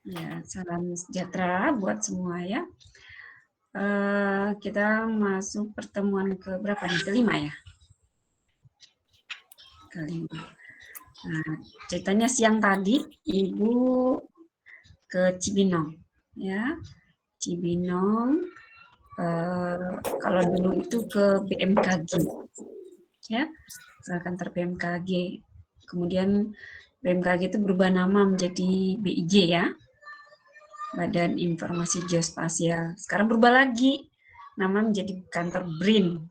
Ya, salam sejahtera buat semua ya. Kita masuk pertemuan ke berapa nih? Kelima ya? Kelima. Nah, ceritanya siang tadi Ibu ke Cibinong, ya. Cibinong, kalau dulu itu ke BMKG, ya, ke kantor BMKG. Kemudian BMKG itu berubah nama menjadi BIJ ya, Badan Informasi Geospasial. Sekarang berubah lagi, nama menjadi kantor BRIN.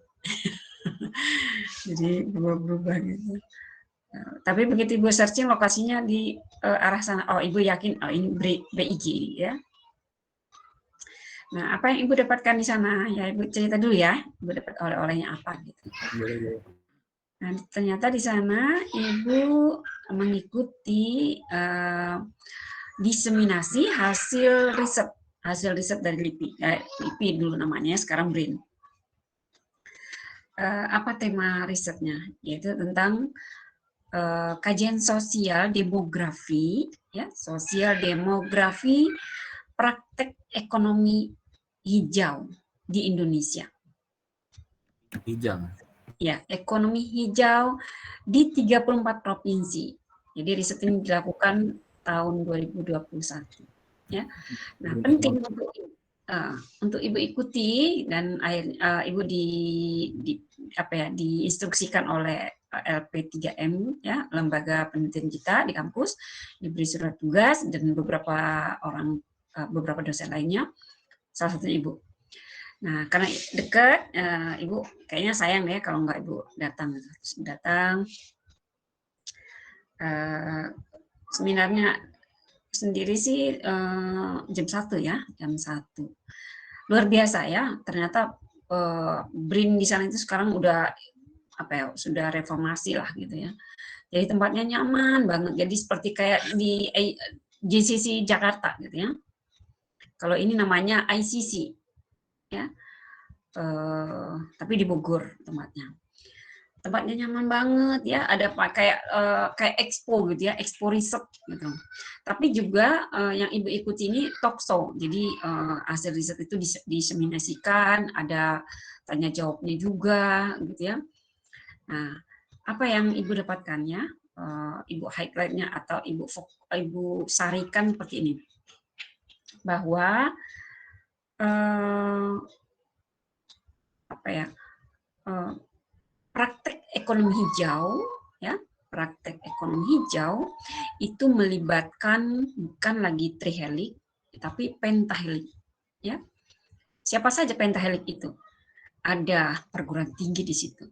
Jadi berubah-berubah gitu. Tapi begitu Ibu searching lokasinya di arah sana, oh Ibu yakin, oh ini BIG ya. Nah, apa yang Ibu dapatkan di sana? Ya Ibu cerita dulu ya, Ibu dapat oleh-olehnya apa gitu. Nah, ternyata di sana Ibu mengikuti diseminasi hasil riset dari LIPI. LIPI dulu namanya, sekarang BRIN. Apa tema risetnya? Yaitu tentang kajian sosial demografi, ya, sosial demografi praktek ekonomi hijau di Indonesia. Hijau. Ya, ekonomi hijau di 34 provinsi. Jadi riset ini dilakukan tahun 2021. Ya. Nah, penting untuk Ibu ikuti dan Ibu diinstruksikan oleh LP3M ya, lembaga penelitian kita di kampus, diberi surat tugas dan beberapa dosen lainnya, salah satunya Ibu. Nah, karena dekat, Ibu kayaknya sayang ya kalau nggak Ibu datang. Terus datang, seminarnya sendiri sih jam 1 ya, jam 1. Luar biasa ya, ternyata BRIN di sana itu sekarang udah sudah reformasi lah gitu ya. Jadi tempatnya nyaman banget. Jadi seperti kayak di JCC Jakarta gitu ya. Kalau ini namanya ICC ya. Tapi di Bogor tempatnya. Tempatnya nyaman banget ya, ada kayak expo gitu ya, expo riset gitu. Tapi juga yang Ibu ikuti ini talk show, jadi hasil riset itu diseminasikan, ada tanya jawabnya juga gitu ya. Nah, apa yang Ibu dapatkannya, Ibu highlight-nya atau Ibu sarikan seperti ini, bahwa praktek ekonomi hijau ya, praktek ekonomi hijau itu melibatkan bukan lagi trihelik tapi pentahelik ya. Siapa saja pentahelik itu? Ada perguruan tinggi di situ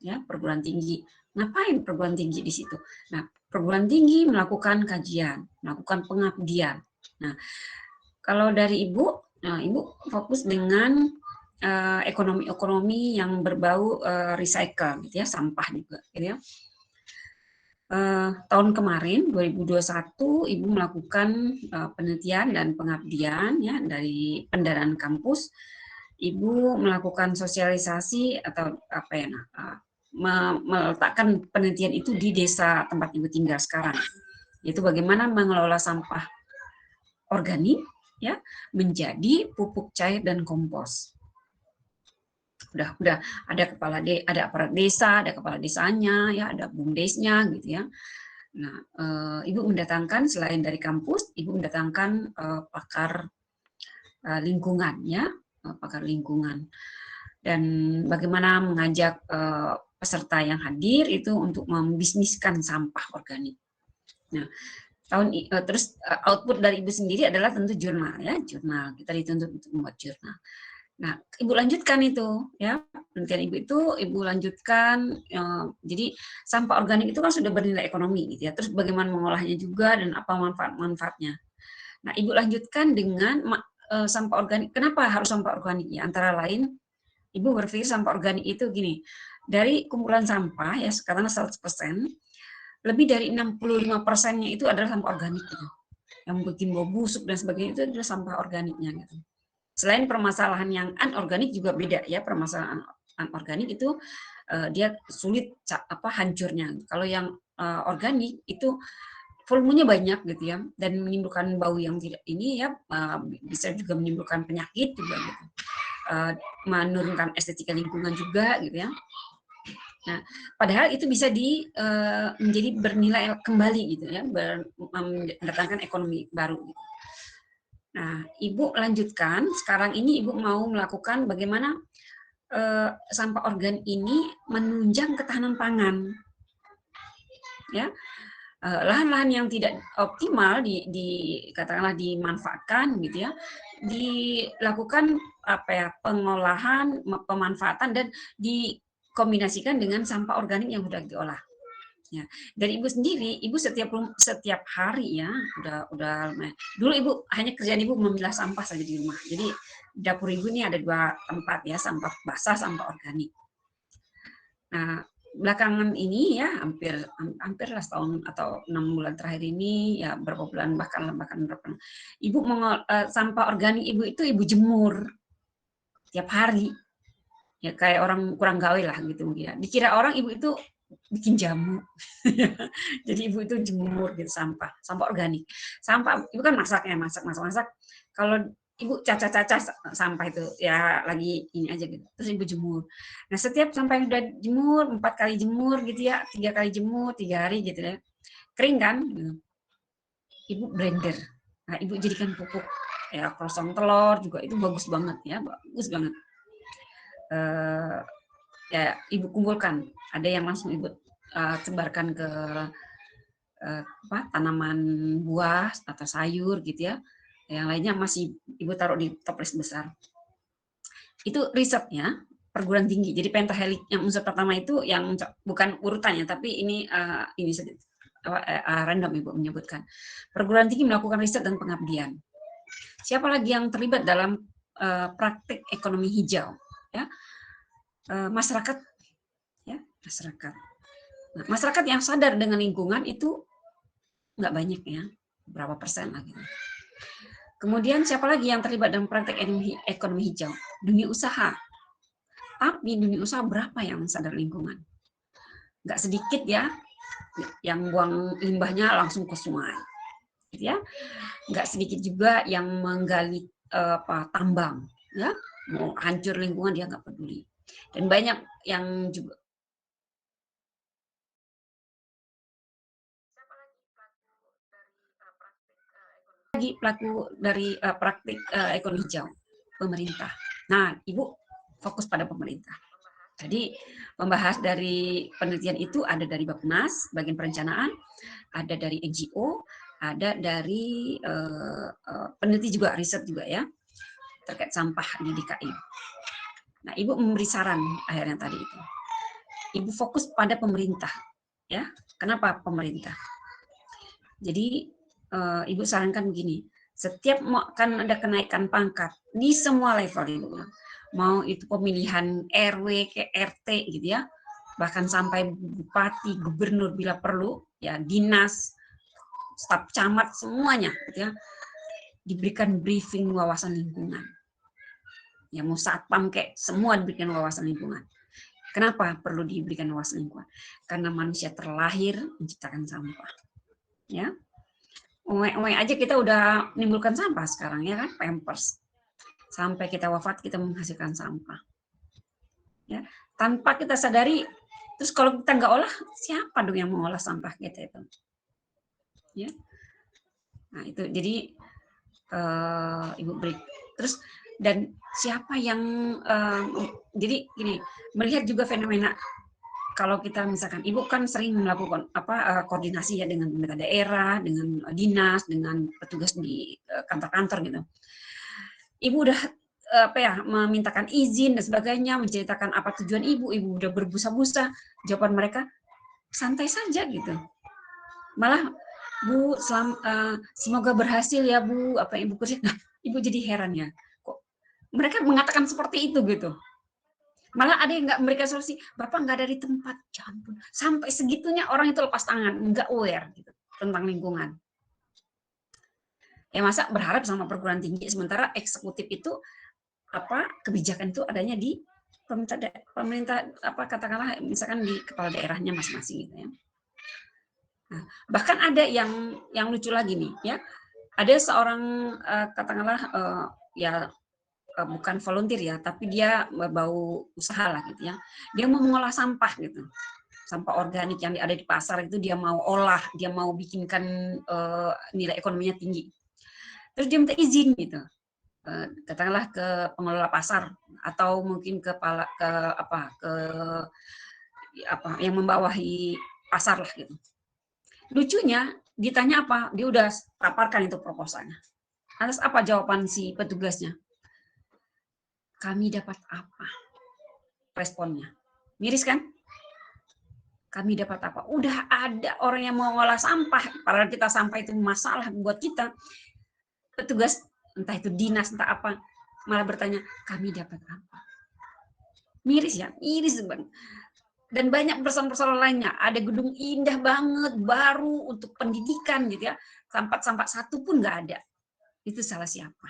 ya, perguruan tinggi. Ngapain perguruan tinggi di situ? Nah, perguruan tinggi melakukan kajian, melakukan pengabdian. Nah, kalau dari Ibu, Ibu fokus dengan ekonomi-ekonomi yang berbau recycle gitu ya, sampah juga gitu ya. Tahun kemarin 2021 Ibu melakukan penelitian dan pengabdian ya dari pendanaan kampus. Ibu melakukan sosialisasi atau meletakkan penelitian itu di desa tempat Ibu tinggal sekarang. Yaitu bagaimana mengelola sampah organik ya menjadi pupuk cair dan kompos. Udah ada ada aparat desa, ada kepala desanya ya, ada bumdesnya gitu ya. Nah, Ibu mendatangkan selain dari kampus, Ibu mendatangkan pakar lingkungan ya, pakar lingkungan. Dan bagaimana mengajak peserta yang hadir itu untuk membisniskan sampah organik. Nah, terus output dari Ibu sendiri adalah tentu jurnal ya, jurnal. Kita dituntut untuk membuat jurnal. Nah, Ibu lanjutkan itu ya. Penelitian Ibu itu Ibu lanjutkan jadi sampah organik itu kan sudah bernilai ekonomi gitu ya. Terus bagaimana mengolahnya juga dan apa manfaat-manfaatnya. Nah, Ibu lanjutkan dengan sampah organik. Kenapa harus sampah organik ya? Antara lain Ibu berpikir sampah organik itu gini. Dari kumpulan sampah ya, sekarang 100%, lebih dari 65%-nya itu adalah sampah organik gitu. Yang bikin bau busuk dan sebagainya itu adalah sampah organiknya gitu. Selain permasalahan yang anorganik juga beda ya, permasalahan anorganik itu dia sulit hancurnya. Kalau yang organik itu volumenya banyak gitu ya, dan menimbulkan bau yang tidak ini ya, bisa juga menimbulkan penyakit juga gitu, menurunkan estetika lingkungan juga gitu ya. Nah, padahal itu bisa menjadi bernilai kembali gitu ya, mendatangkan ekonomi baru. Gitu. Nah, Ibu lanjutkan. Sekarang ini Ibu mau melakukan bagaimana sampah organik ini menunjang ketahanan pangan. Ya, lahan-lahan yang tidak optimal katakanlah dimanfaatkan gitu ya, dilakukan apa ya, pengolahan, pemanfaatan dan dikombinasikan dengan sampah organik yang sudah diolah. Ya. Dari Ibu sendiri, Ibu setiap hari ya, udah dulu Ibu hanya kerjaan Ibu memilah sampah saja di rumah. Jadi dapur Ibu ini ada 2 tempat ya, sampah basah, sampah organik. Nah, belakangan ini ya hampirlah setahun atau 6 bulan terakhir ini ya, berapa bulan bahkan berapa, Ibu sampah organik Ibu itu Ibu jemur tiap hari ya, kayak orang kurang gawe lah gitu ya. Dikira orang Ibu itu bikin jamu. Jadi Ibu itu jemur gitu sampah organik. Sampah Ibu kan masak. Kalau Ibu cacah-cacah sampah itu ya lagi ini aja gitu. Terus Ibu jemur. Nah, setiap sampah yang udah jemur, 4 kali jemur gitu ya, 3 kali jemur, 3 hari gitu ya. Kering kan? Ibu blender. Nah, Ibu jadikan pupuk. Ya, krosong telur juga itu bagus banget ya, bagus banget. Ya, Ibu kumpulkan. Ada yang langsung Ibu sebarkan ke tanaman buah atau sayur gitu ya. Yang lainnya masih Ibu taruh di toples besar. Itu risetnya perguruan tinggi. Jadi pentahelik yang unsur pertama itu yang bukan urutannya, tapi ini saja random Ibu menyebutkan. Perguruan tinggi melakukan riset dan pengabdian. Siapa lagi yang terlibat dalam praktik ekonomi hijau? Ya, masyarakat. Ya, masyarakat. Nah, masyarakat yang sadar dengan lingkungan itu nggak banyak ya, berapa persen lah gitu. Kemudian siapa lagi yang terlibat dalam praktek ekonomi hijau? Dunia usaha. Tapi dunia usaha berapa yang sadar lingkungan? Nggak sedikit ya, yang buang limbahnya langsung ke sungai. Gitu ya. Nggak sedikit juga yang menggali tambang. Ya, mau hancur lingkungan dia nggak peduli. Dan banyak yang juga pelaku dari praktik ekonomi hijau, pemerintah. Nah, Ibu fokus pada pemerintah. Jadi membahas dari penelitian itu ada dari Bappenas, bagian perencanaan, ada dari NGO, ada dari peneliti juga, riset juga ya, terkait sampah di DKI. Nah, Ibu memberi saran akhirnya tadi itu. Ibu fokus pada pemerintah, ya. Kenapa pemerintah? Jadi Ibu sarankan begini, setiap akan ada kenaikan pangkat di semua level Ibu, mau itu pemilihan RW ke RT gitu ya, bahkan sampai bupati, gubernur bila perlu, ya dinas, staf camat semuanya, gitu ya, diberikan briefing wawasan lingkungan. Ya mau satpam kayak semua diberikan wawasan lingkungan. Kenapa perlu diberikan wawasan lingkungan? Karena manusia terlahir menciptakan sampah. Ya. Uwe aja kita udah menimbulkan sampah sekarang ya kan, Pampers. Sampai kita wafat kita menghasilkan sampah. Ya, tanpa kita sadari, terus kalau kita nggak olah, siapa dong yang mengolah sampah kita itu? Ya. Nah, itu jadi Ibu beri. Terus dan siapa yang jadi gini, melihat juga fenomena. Kalau kita misalkan Ibu kan sering melakukan koordinasi ya dengan pemerintah daerah, dengan dinas, dengan petugas di kantor-kantor gitu. Ibu udah memintakan izin dan sebagainya, menceritakan apa tujuan Ibu udah berbusa-busa, jawaban mereka santai saja gitu. Malah Bu, semoga berhasil ya Bu, apa yang Ibu kerjain. Nah, Ibu jadi heran ya, kok mereka mengatakan seperti itu gitu. Malah ada yang nggak memberikan solusi, Bapak nggak ada di tempat, ya ampun. Sampai segitunya orang itu lepas tangan, nggak aware gitu, tentang lingkungan. Ya masa berharap sama perguruan tinggi, sementara eksekutif itu kebijakan itu adanya di pemerintah katakanlah misalkan di kepala daerahnya masing-masing gitu ya. Nah, bahkan ada yang lucu lagi nih, ya. Ada seorang katakanlah ya bukan volunteer ya, tapi dia berbau usaha lah gitu ya. Dia mau mengolah sampah gitu. Sampah organik yang ada di pasar itu dia mau olah, dia mau bikinkan nilai ekonominya tinggi. Terus dia minta izin gitu. Katakanlah ke pengelola pasar atau mungkin ke yang membawahi pasar lah gitu. Lucunya ditanya apa, dia udah paparkan itu proposalnya. Atas apa jawaban si petugasnya? Kami dapat apa? Responnya. Miris kan? Kami dapat apa? Udah ada orang yang mau ngolah sampah, padahal kita sampah itu masalah buat kita. Petugas entah itu dinas entah apa malah bertanya, kami dapat apa? Miris ya, miris banget. Dan banyak persoalan-persoalan lainnya. Ada gedung indah banget, baru untuk pendidikan gitu ya. Sampah-sampah satu pun nggak ada. Itu salah siapa?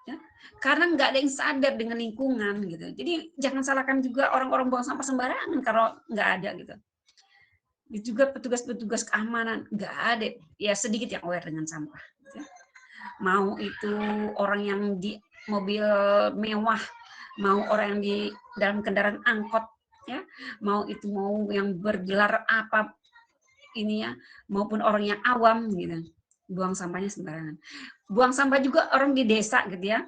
Ya? Karena nggak ada yang sadar dengan lingkungan gitu. Jadi jangan salahkan juga orang-orang buang sampah sembarangan kalau nggak ada gitu. Juga petugas-petugas keamanan nggak ada, ya sedikit yang aware dengan sampah. Gitu ya. Mau itu orang yang di mobil mewah, mau orang yang di dalam kendaraan angkot, ya, mau yang bergelar apa ini ya, maupun orang yang awam gitu, buang sampahnya sembarangan. Buang sampah juga orang di desa gitu ya.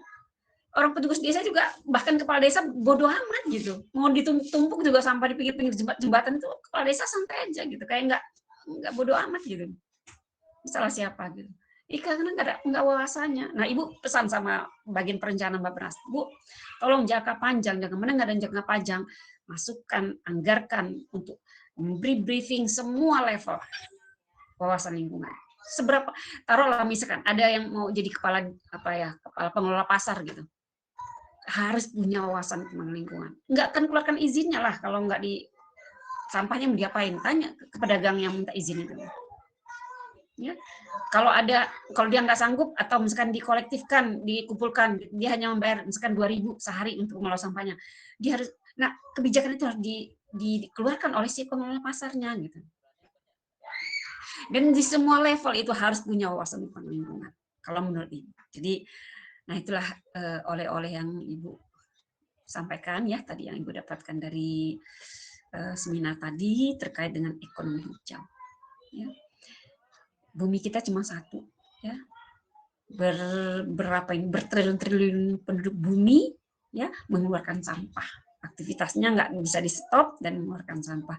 Orang petugas desa juga, bahkan kepala desa bodoh amat gitu. Mau ditumpuk juga sampah di pinggir-pinggir jembatan itu kepala desa santai aja gitu, kayak nggak bodoh amat gitu. Salah siapa gitu. Karena nggak wawasannya. Nah, Ibu pesan sama bagian perencanaan Bappenas, Bu, tolong jangka panjang, jangka menengah dan jangka panjang, masukkan, anggarkan untuk memberi briefing semua level wawasan lingkungan. Seberapa, taruhlah misalkan ada yang mau jadi kepala pengelola pasar gitu, harus punya wawasan tentang lingkungan. Nggak akan keluarkan izinnya lah kalau nggak di sampahnya mau diapain, tanya ke pedagang yang minta izin itu. Ya, kalau dia nggak sanggup atau misalkan dikolektifkan, dikumpulkan, dia hanya membayar misalkan 2.000 sehari untuk mengolah sampahnya, dia harus, nah kebijakan itu harus dikeluarkan oleh si pengelola pasarnya gitu. Dan di semua level itu harus punya wawasan tentang lingkungan kalau menurut Ibu. Jadi, nah itulah oleh-oleh yang Ibu sampaikan ya tadi, yang Ibu dapatkan dari seminar tadi terkait dengan ekonomi hijau. Ya. Bumi kita cuma satu, ya, bertriliun-triliun penduduk bumi, ya, mengeluarkan sampah. Aktivitasnya nggak bisa di stop dan mengeluarkan sampah.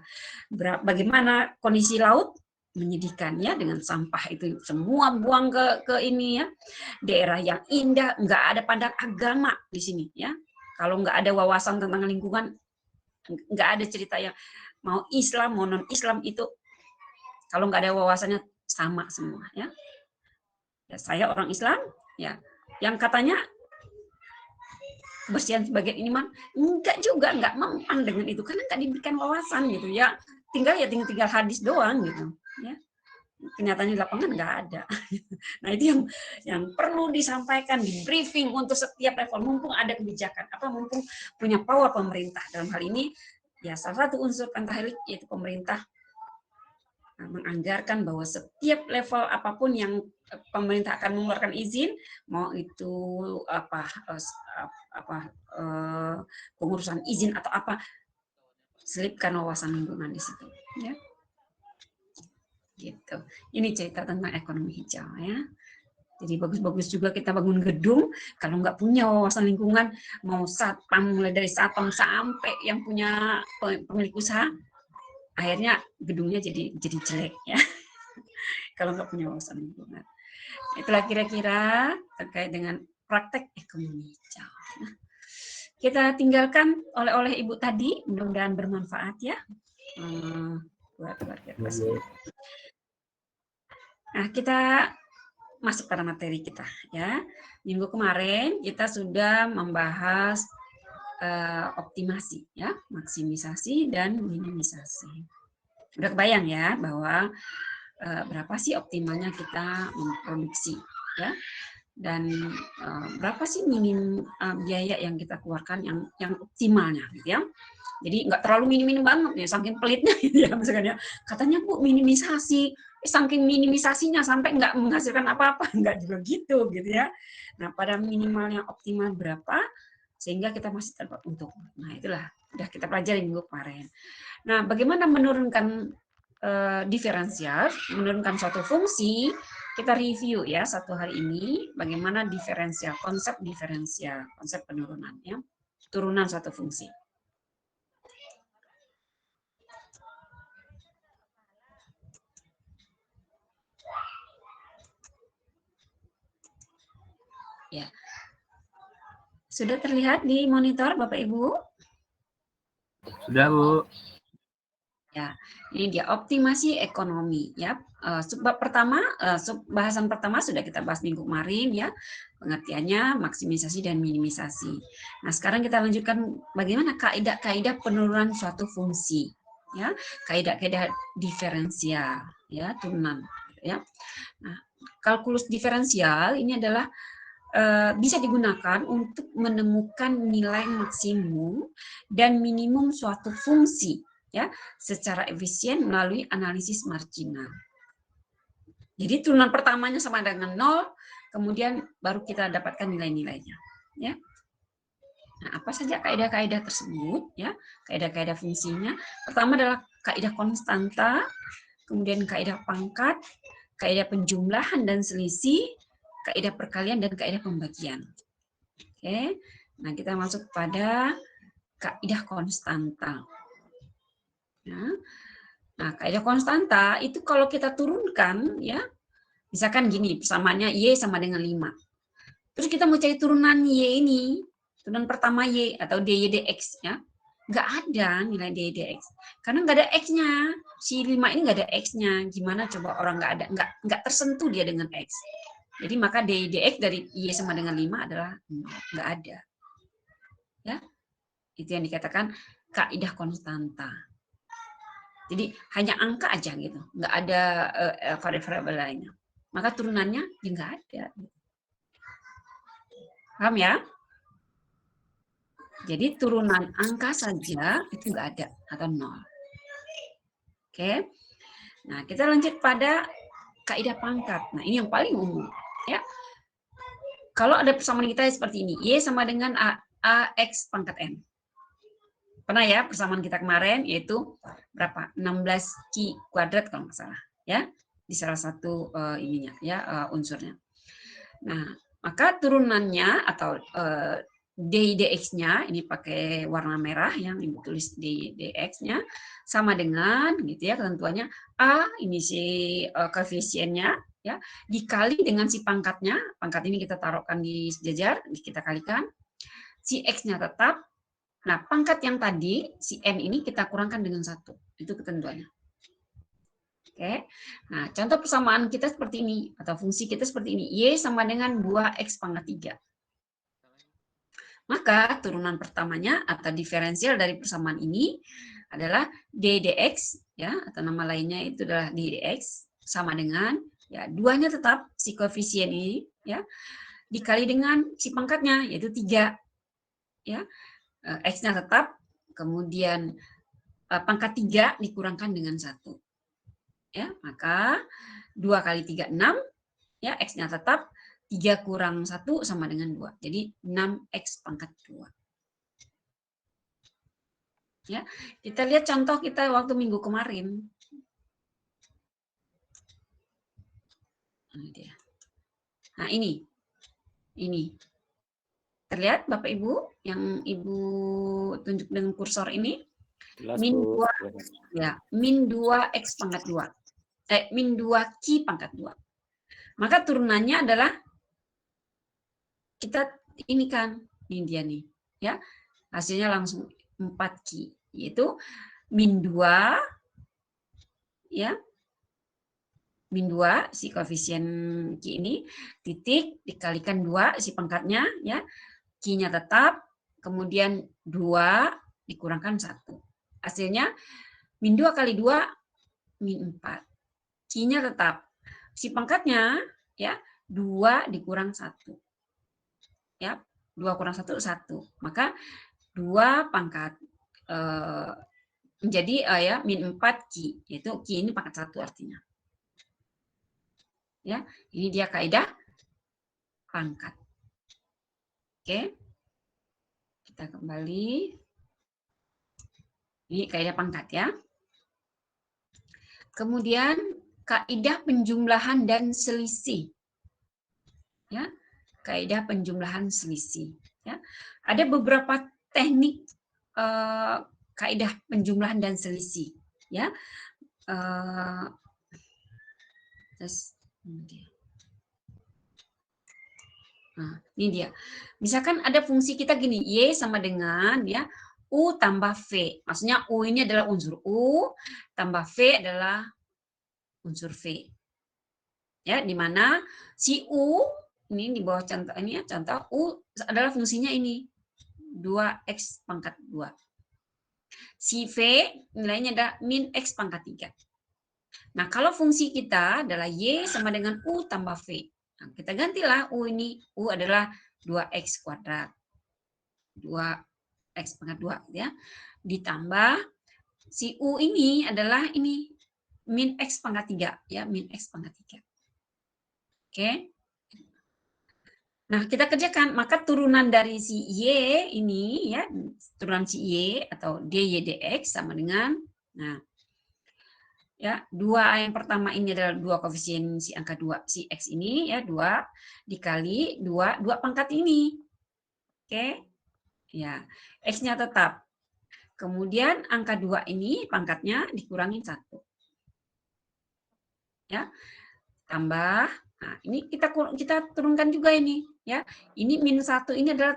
Bagaimana kondisi laut? Menyedihkan ya, dengan sampah itu semua buang ke ini ya. Daerah yang indah, nggak ada pandang agama di sini ya. Kalau nggak ada wawasan tentang lingkungan, nggak ada cerita yang mau Islam mau non Islam itu, kalau nggak ada wawasannya sama semua ya. Ya, saya orang Islam ya, yang katanya bersihan sebagai iman, enggak juga, enggak mempan dengan itu karena enggak diberikan wawasan gitu ya. Tinggal hadis doang gitu ya. Kenyataannya di lapangan enggak ada. Nah, itu yang perlu disampaikan di briefing untuk setiap level, mumpung ada kebijakan, mumpung punya power pemerintah dalam hal ini ya, salah satu unsur pentahelik yaitu pemerintah menganggarkan bahwa setiap level apapun yang pemerintah akan mengeluarkan izin, mau itu pengurusan izin atau apa, selipkan wawasan lingkungan di situ ya. Gitu. Ini cerita tentang ekonomi hijau ya. Jadi bagus-bagus juga kita bangun gedung, kalau nggak punya wawasan lingkungan, mau satpam, mulai dari satpam sampai yang punya pemilik usaha, akhirnya gedungnya jadi jelek ya. Kalau nggak punya wawasan lingkungan. Itulah kira-kira terkait dengan praktek ekonomi hijau. Nah, kita tinggalkan oleh-oleh Ibu tadi, mudah-mudahan bermanfaat ya. Buat warga kelas. Nah, kita masuk pada materi kita ya. Minggu kemarin kita sudah membahas optimasi ya, maksimisasi dan minimisasi. Udah kebayang ya bahwa berapa sih optimalnya kita memproduksi ya. dan berapa sih minim biaya yang kita keluarkan yang optimalnya gitu ya. Jadi nggak terlalu minim banget ya, saking pelitnya gitu ya misalkan ya. Katanya Bu minimisasi, saking minimisasinya sampai nggak menghasilkan apa-apa, nggak juga gitu ya. Nah pada minimalnya optimal berapa sehingga kita masih dapat untung. Nah itulah udah kita pelajari minggu kemarin. Nah bagaimana menurunkan diferensial, menurunkan suatu fungsi, kita review ya satu hari ini bagaimana diferensial, konsep diferensial, konsep penurunan ya, turunan suatu fungsi. Ya. Sudah terlihat di monitor Bapak Ibu? Sudah, Bu. Ya, ini dia optimasi ekonomi ya. Bab pertama, bahasan pertama sudah kita bahas minggu kemarin ya. Pengertiannya maksimisasi dan minimisasi. Nah, sekarang kita lanjutkan bagaimana kaidah-kaidah penurunan suatu fungsi ya. Kaidah-kaidah diferensial ya, turunan ya. Nah, kalkulus diferensial ini adalah bisa digunakan untuk menemukan nilai maksimum dan minimum suatu fungsi ya secara efisien melalui analisis marginal. Jadi turunan pertamanya sama dengan 0, kemudian baru kita dapatkan nilai-nilainya ya. Nah, apa saja kaidah-kaidah tersebut ya? Kaidah-kaidah fungsinya. Pertama adalah kaidah konstanta, kemudian kaidah pangkat, kaidah penjumlahan dan selisih, kaidah perkalian dan kaidah pembagian. Oke. Nah, kita masuk pada kaidah konstanta. Nah, kaidah konstanta itu kalau kita turunkan ya, misalkan gini, persamaannya Y sama dengan 5. Terus kita mau cari turunan Y ini, turunan pertama Y atau DY dx ya. Nggak ada nilai DY dx. Karena nggak ada X-nya. Si 5 ini nggak ada X-nya. Gimana coba orang nggak ada, nggak tersentuh dia dengan X. Jadi maka DY dx dari Y sama dengan 5 adalah nggak ada. Ya, itu yang dikatakan kaidah konstanta. Jadi hanya angka aja gitu, nggak ada variabel lainnya. Maka turunannya ya nggak ada. Paham ya? Jadi turunan angka saja itu nggak ada atau 0. Oke. Nah kita lanjut pada kaidah pangkat. Nah ini yang paling umum ya. Kalau ada persamaan kita seperti ini, Y sama dengan AX pangkat N. Pernah ya persamaan kita kemarin yaitu berapa? 16Q kuadrat kalau nggak salah ya, di salah satu ininya ya unsurnya. Nah, maka turunannya atau dx-nya ini pakai warna merah yang Ibu tulis dx-nya sama dengan gitu ya ketentuannya A ini si koefisiennya ya dikali dengan si pangkatnya. Pangkat ini kita taruhkan di sejajar, kita kalikan. Si x-nya tetap. Nah, pangkat yang tadi, si N ini kita kurangkan dengan 1. Itu ketentuannya. Oke. Nah, contoh persamaan kita seperti ini, atau fungsi kita seperti ini. Y sama dengan 2X pangkat 3. Maka turunan pertamanya atau diferensial dari persamaan ini adalah D dx, ya, atau nama lainnya itu adalah D dx, sama dengan, ya, duanya tetap, si koefisien ini, ya, dikali dengan si pangkatnya, yaitu 3. Ya. X-nya tetap, kemudian pangkat 3 dikurangkan dengan 1. Ya, maka 2 kali 3, 6. Ya, X-nya tetap, 3 kurang 1 sama dengan 2. Jadi 6X pangkat 2. Ya, kita lihat contoh kita waktu minggu kemarin. Nah, ini. Terlihat Bapak Ibu yang Ibu tunjuk dengan kursor ini? Jelas, min Bu. 2 ya, min 2X pangkat 2. Min 2Q pangkat 2. Maka turunannya adalah kita ini kan, ini dia nih, ya. Hasilnya langsung 4Q, yaitu min 2 ya. Min 2 si koefisien Q ini titik dikalikan 2 si pangkatnya ya. Q-nya tetap, kemudian 2 dikurangkan 1. Hasilnya min 2 kali 2 min 4. Q-nya tetap. Si pangkatnya ya 2 dikurang 1. Ya, 2 kurang 1, 1. Maka 2 pangkat menjadi ya min 4 Ki. Yaitu Ki ini pangkat 1 artinya. Ya, ini dia kaidah pangkat. Oke. Kita kembali. Ini kaidah pangkat ya. Kemudian kaidah penjumlahan dan selisih. Ya, kaidah penjumlahan selisih. Ya, ada beberapa teknik kaidah penjumlahan dan selisih. Ya, nah, ini dia. Misalkan ada fungsi kita gini, Y sama dengan ya U tambah V. Maksudnya U ini adalah unsur U, tambah V adalah unsur V. Ya, di mana si U ini di bawah contoh ini ya, contoh U adalah fungsinya ini 2x pangkat 2. Si V nilainya ada min x pangkat 3. Nah, kalau fungsi kita adalah Y sama dengan U tambah V. Nah, kita gantilah U ini. U adalah 2x kuadrat. 2x pangkat 2 ya. Ditambah si U ini adalah ini min x pangkat 3 ya, min x pangkat 3. Oke. Nah, kita kerjakan, maka turunan dari si Y ini ya, turunan si Y atau dy dx sama dengan nah ya, 2 yang pertama ini adalah 2 koefisien si angka 2 si x ini ya, 2 dikali 2 pangkat ini. Oke. Ya, x-nya tetap. Kemudian angka 2 ini pangkatnya dikurangi 1. Ya. Tambah. Nah, ini kita turunkan juga ini ya. Ini min 1 ini adalah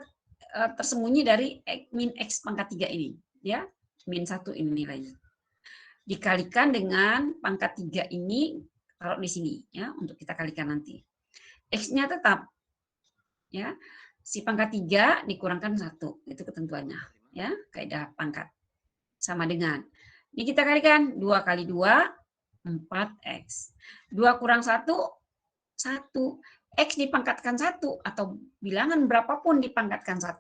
tersembunyi dari min x pangkat 3 ini ya. Min 1 ini nilainya. Dikalikan dengan pangkat 3 ini taruh di sini ya, untuk kita kalikan nanti. X-nya tetap ya. Si pangkat 3 dikurangkan 1, itu ketentuannya ya, kaidah pangkat. Sama dengan ini kita kalikan 2 kali 2 4x. 2 kurang 1 1. X dipangkatkan 1 atau bilangan berapapun dipangkatkan 1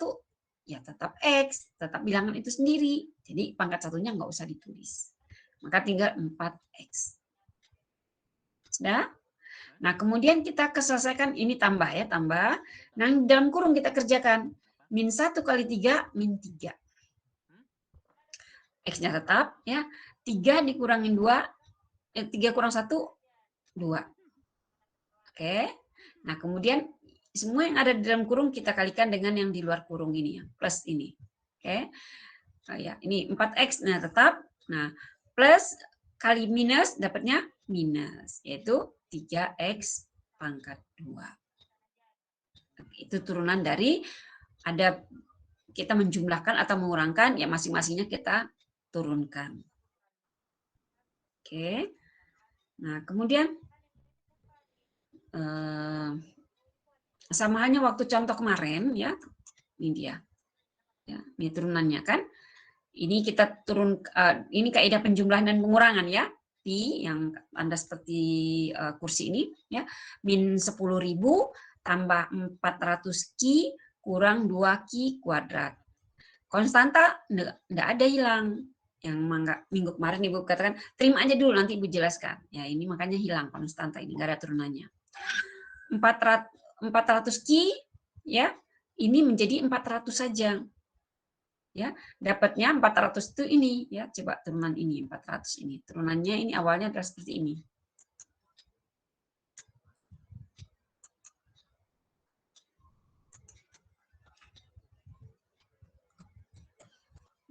ya tetap X, tetap bilangan itu sendiri. Jadi pangkat satunya nggak usah ditulis. Maka tinggal 4x. Sudah? Nah, kemudian kita selesaikan ini tambah ya, tambah. Nah, dalam kurung kita kerjakan min 1 kali 3 min 3. X-nya tetap ya. 3 dikurangin 2 3 kurang 1 2. Oke. Nah, kemudian semua yang ada di dalam kurung kita kalikan dengan yang di luar kurung ini ya, plus ini. Oke. Oh, ya, ini 4x nah tetap. Nah, plus kali minus dapatnya minus, yaitu 3x pangkat 2. Itu turunan dari ada kita menjumlahkan atau mengurangkan, ya masing-masingnya kita turunkan. Oke. Nah, kemudian sama halnya waktu contoh kemarin, ya, ini dia. Ya, ini turunannya kan. Ini kita turun, ini kaidah penjumlahan dan pengurangan ya. Pi yang Anda seperti kursi ini ya, min 10.000 tambah 400 Ki kurang 2 Ki kuadrat. Konstanta enggak ada hilang. Yang minggu kemarin Ibu katakan, terima aja dulu nanti Ibu jelaskan. Ya, ini makanya hilang konstanta ini, enggak ada turunannya. 400 Ki ya, ini menjadi 400 saja. Ya, dapatnya 400 itu ini ya, coba turunan ini 400 ini. Turunannya ini awalnya adalah seperti ini.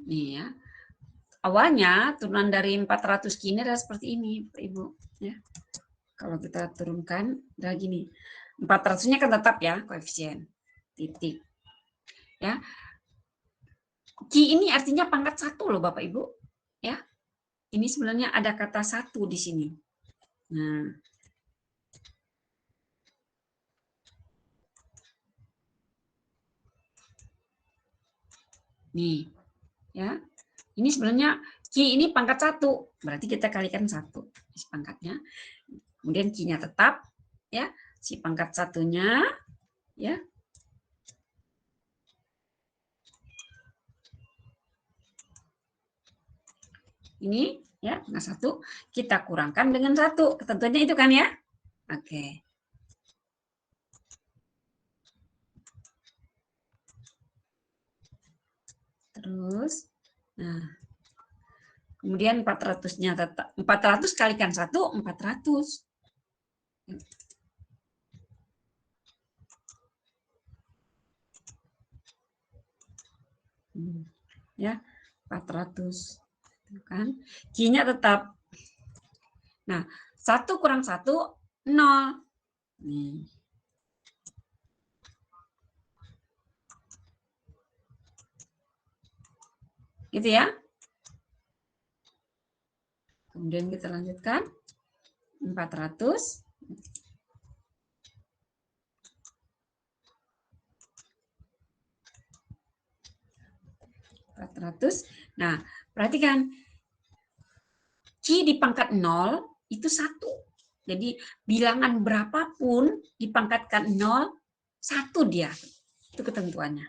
Nih ya. Awalnya turunan dari 400 Ki adalah seperti ini, Ibu ya. Kalau kita turunkan adalah gini. 400-nya kan tetap ya koefisien. Titik. Ya. Ki ini artinya pangkat 1 loh Bapak Ibu. Ya. Ini sebenarnya ada kata 1 di sini. Nah. Nih. Ya. Ini sebenarnya Ki ini pangkat 1. Berarti kita kalikan 1 pangkatnya. Kemudian Ki-nya tetap ya. si pangkat satunya, ya. Ini ya, pangkat 1 kita kurangkan dengan 1. Ketentuannya itu kan ya. Oke. Terus, nah, kemudian 400-nya tetap 400 kalikan 1, 400. Ya, 400. Kan? Q-nya tetap. Nah, 1 kurang 1, 0. Nih. Gitu ya. Kemudian kita lanjutkan. 400. Nah, perhatikan. Q di pangkat 0 itu 1. Jadi bilangan berapapun dipangkatkan 0, 1 dia. Itu ketentuannya.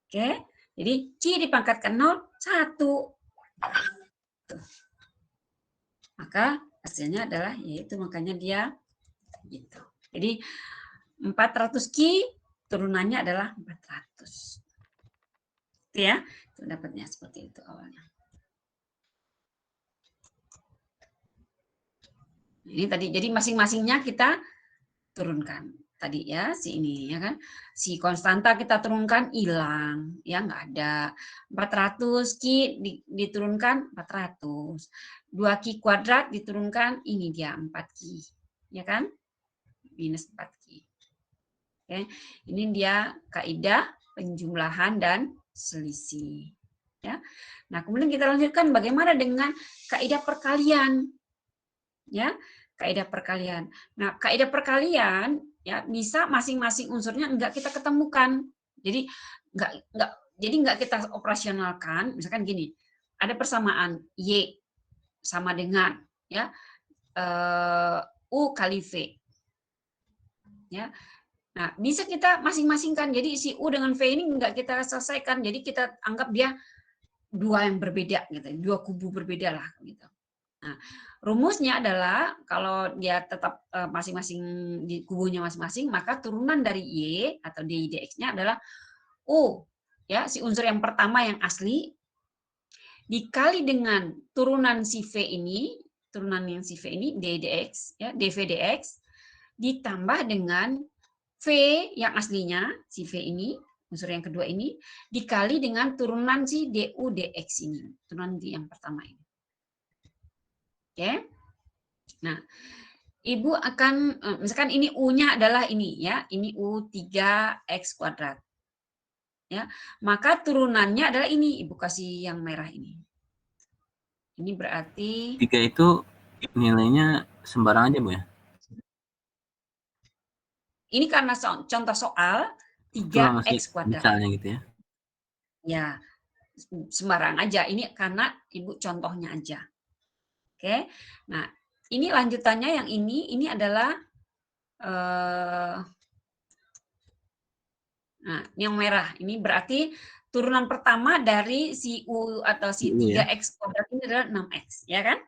Oke. Jadi Q dipangkatkan 0, 1. Maka hasilnya adalah yaitu makanya dia gitu. Jadi 400 Q turunannya adalah 400. Itu ya. Itu dapatnya seperti itu awalnya. Ini tadi jadi masing-masingnya kita turunkan. Tadi ya si ini ya kan. Si konstanta kita turunkan hilang, ya nggak ada. 400 Q diturunkan 400. 2 Q kuadrat diturunkan ini dia 4 Q. Ya kan? Minus 4 Q. Oke. Ini dia kaidah penjumlahan dan selisih. Ya. Nah, kemudian kita lanjutkan bagaimana dengan kaidah perkalian. Ya, kaidah perkalian. Nah, kaidah perkalian ya bisa masing-masing unsurnya enggak kita ketemukan. Jadi enggak kita operasionalkan. Misalkan gini, ada persamaan Y sama dengan ya U kali V. Ya. Nah, bisa kita masing-masingkan. Jadi si U dengan V ini enggak kita selesaikan. Jadi kita anggap dia dua yang berbeda gitu, dua kubu berbeda lah gitu. Nah, rumusnya adalah kalau dia tetap masing-masing di kubunya masing-masing, maka turunan dari Y atau dy dx-nya adalah U, ya, si unsur yang pertama yang asli dikali dengan turunan si V ini, turunan yang si V ini dy dx, ya, dv dx ditambah dengan V yang aslinya si V ini, unsur yang kedua ini dikali dengan turunan si du dx ini, turunan yang pertama ini. Oke. Nah, Ibu akan, misalkan ini U-nya adalah ini ya, ini U3X kuadrat. Ya, maka turunannya adalah ini, Ibu kasih yang merah ini. Ini berarti 3 itu nilainya sembarang aja, Bu ya? Ini karena contoh soal Itulah masih 3X kuadrat. misalnya gitu ya. Ya, sembarang aja. Ini karena Ibu contohnya aja. Oke. Nah, ini lanjutannya yang ini adalah nah, yang merah ini berarti turunan pertama dari si U atau si 3X kuadrat ini adalah 6X, ya kan?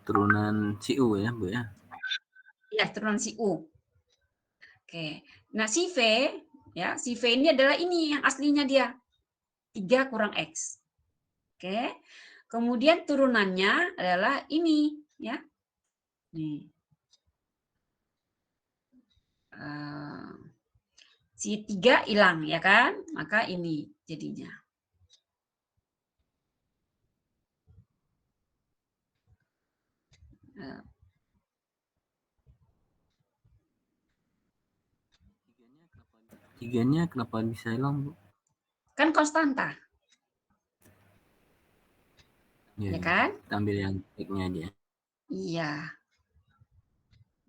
Turunan si U ya, Bu ya? Iya, turunan si U. Oke. Nah, si V, ya, si V ini adalah ini yang aslinya dia. 3 kurang X. Oke. Kemudian turunannya adalah ini, ya. Nih. Si 3 hilang, ya kan? Maka ini jadinya. Tiganya kenapa bisa hilang, Bu? Kan konstanta. Ya kan? Kita ambil yang X-nya aja. Iya.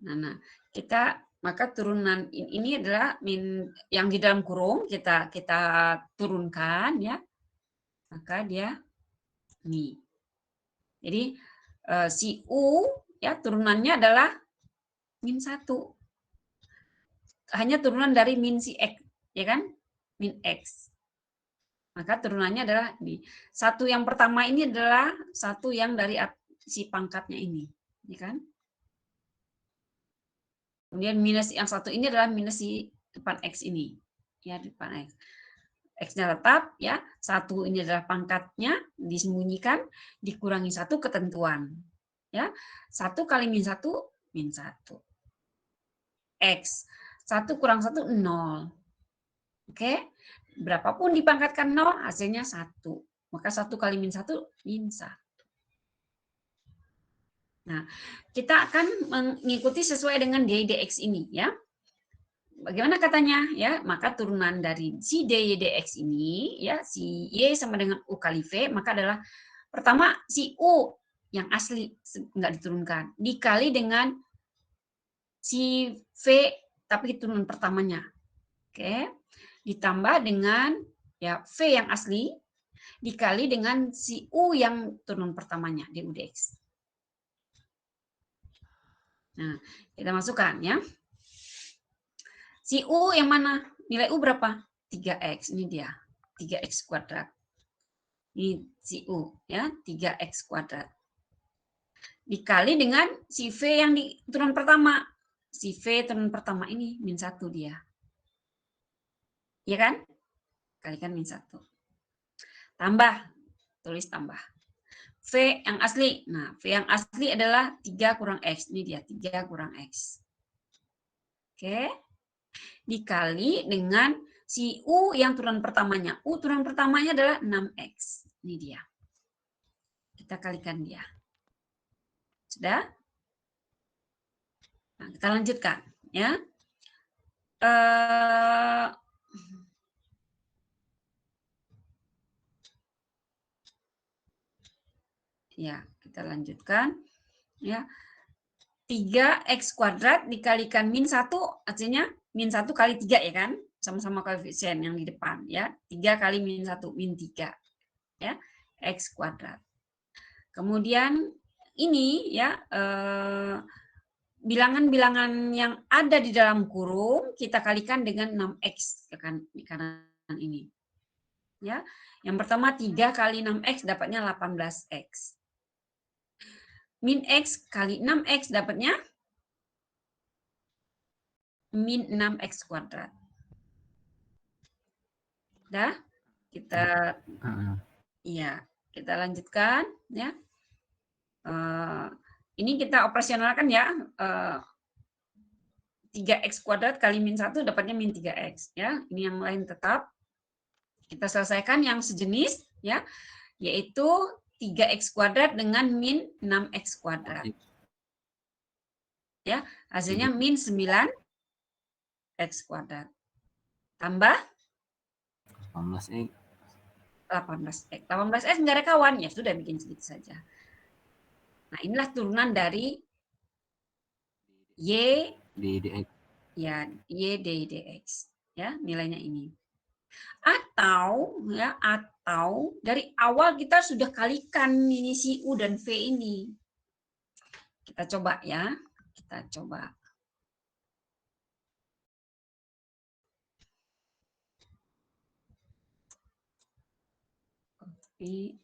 Nah, kita maka turunan ini adalah yang di dalam kurung kita turunkan ya. Maka dia nih. Jadi si U ya turunannya adalah -1. hanya turunan dari min si X, ya kan? Min X. Maka turunannya adalah di satu yang pertama ini adalah satu yang dari si pangkatnya ini, ya kan? Kemudian minus yang satu ini adalah minus si depan X ini, ya depan X. X-nya tetap, ya. Satu ini adalah pangkatnya, disembunyikan, dikurangi satu ketentuan, ya. 1 kali min 1, min 1. X. 1 kurang 1, 0. Oke? Berapapun dipangkatkan 0, hasilnya 1. Maka 1 kali min 1, min 1. Nah, kita akan mengikuti sesuai dengan dx ini, ya. Bagaimana katanya, ya? Maka turunan dari si dy dx ini, ya, si y sama dengan u kali v, maka adalah pertama si u yang asli enggak diturunkan dikali dengan si v tapi turunan pertamanya. Oke. Ditambah dengan ya v yang asli dikali dengan si u yang turunan pertamanya du dx. Nah, kita masukkan, ya. Si U yang mana? Nilai U berapa? 3X. Ini dia. 3X kuadrat. Ini si U, ya, 3X kuadrat. Dikali dengan si V yang di turunan pertama. Si V turunan pertama ini min 1 dia. Iya kan? Kalikan min 1. Tambah. Tulis tambah. V yang asli. Nah, V yang asli adalah 3 kurang X. Ini dia, 3 kurang X. Oke. Dikali dengan si U yang turunan pertamanya. U turunan pertamanya adalah 6X. Ini dia. Kita kalikan dia. Sudah? Nah, kita lanjutkan. Ya. Ya, kita lanjutkan. Ya. 3X kuadrat dikalikan min 1, artinya min 1 kali 3, ya kan? Sama-sama koefisien yang di depan, ya. 3 kali min 1, min 3. Ya, X kuadrat. Kemudian ini, ya, bilangan-bilangan yang ada di dalam kurung kita kalikan dengan 6X di kanan ini. Ya. Yang pertama 3 kali 6X dapatnya 18X. Min X kali 6X dapatnya min 6X kuadrat. Dah, kita iya, kita lanjutkan, ya. Ini kita operasionalkan, ya. 3X kuadrat kali min 1 dapatnya min 3X, ya. Ini yang lain tetap. Kita selesaikan yang sejenis, ya, yaitu 3X kuadrat dengan min 6X kuadrat. Ya, hasilnya min 9X kuadrat. Tambah 18X. 18X. 18X nggak ada kawan, ya sudah bikin sedikit saja. Nah, inilah turunan dari Y dx. Ya, Y dx. Ya, nilainya ini. Atau dari awal kita sudah kalikan ini si U dan V ini. Kita coba, ya. Kita coba. Copy.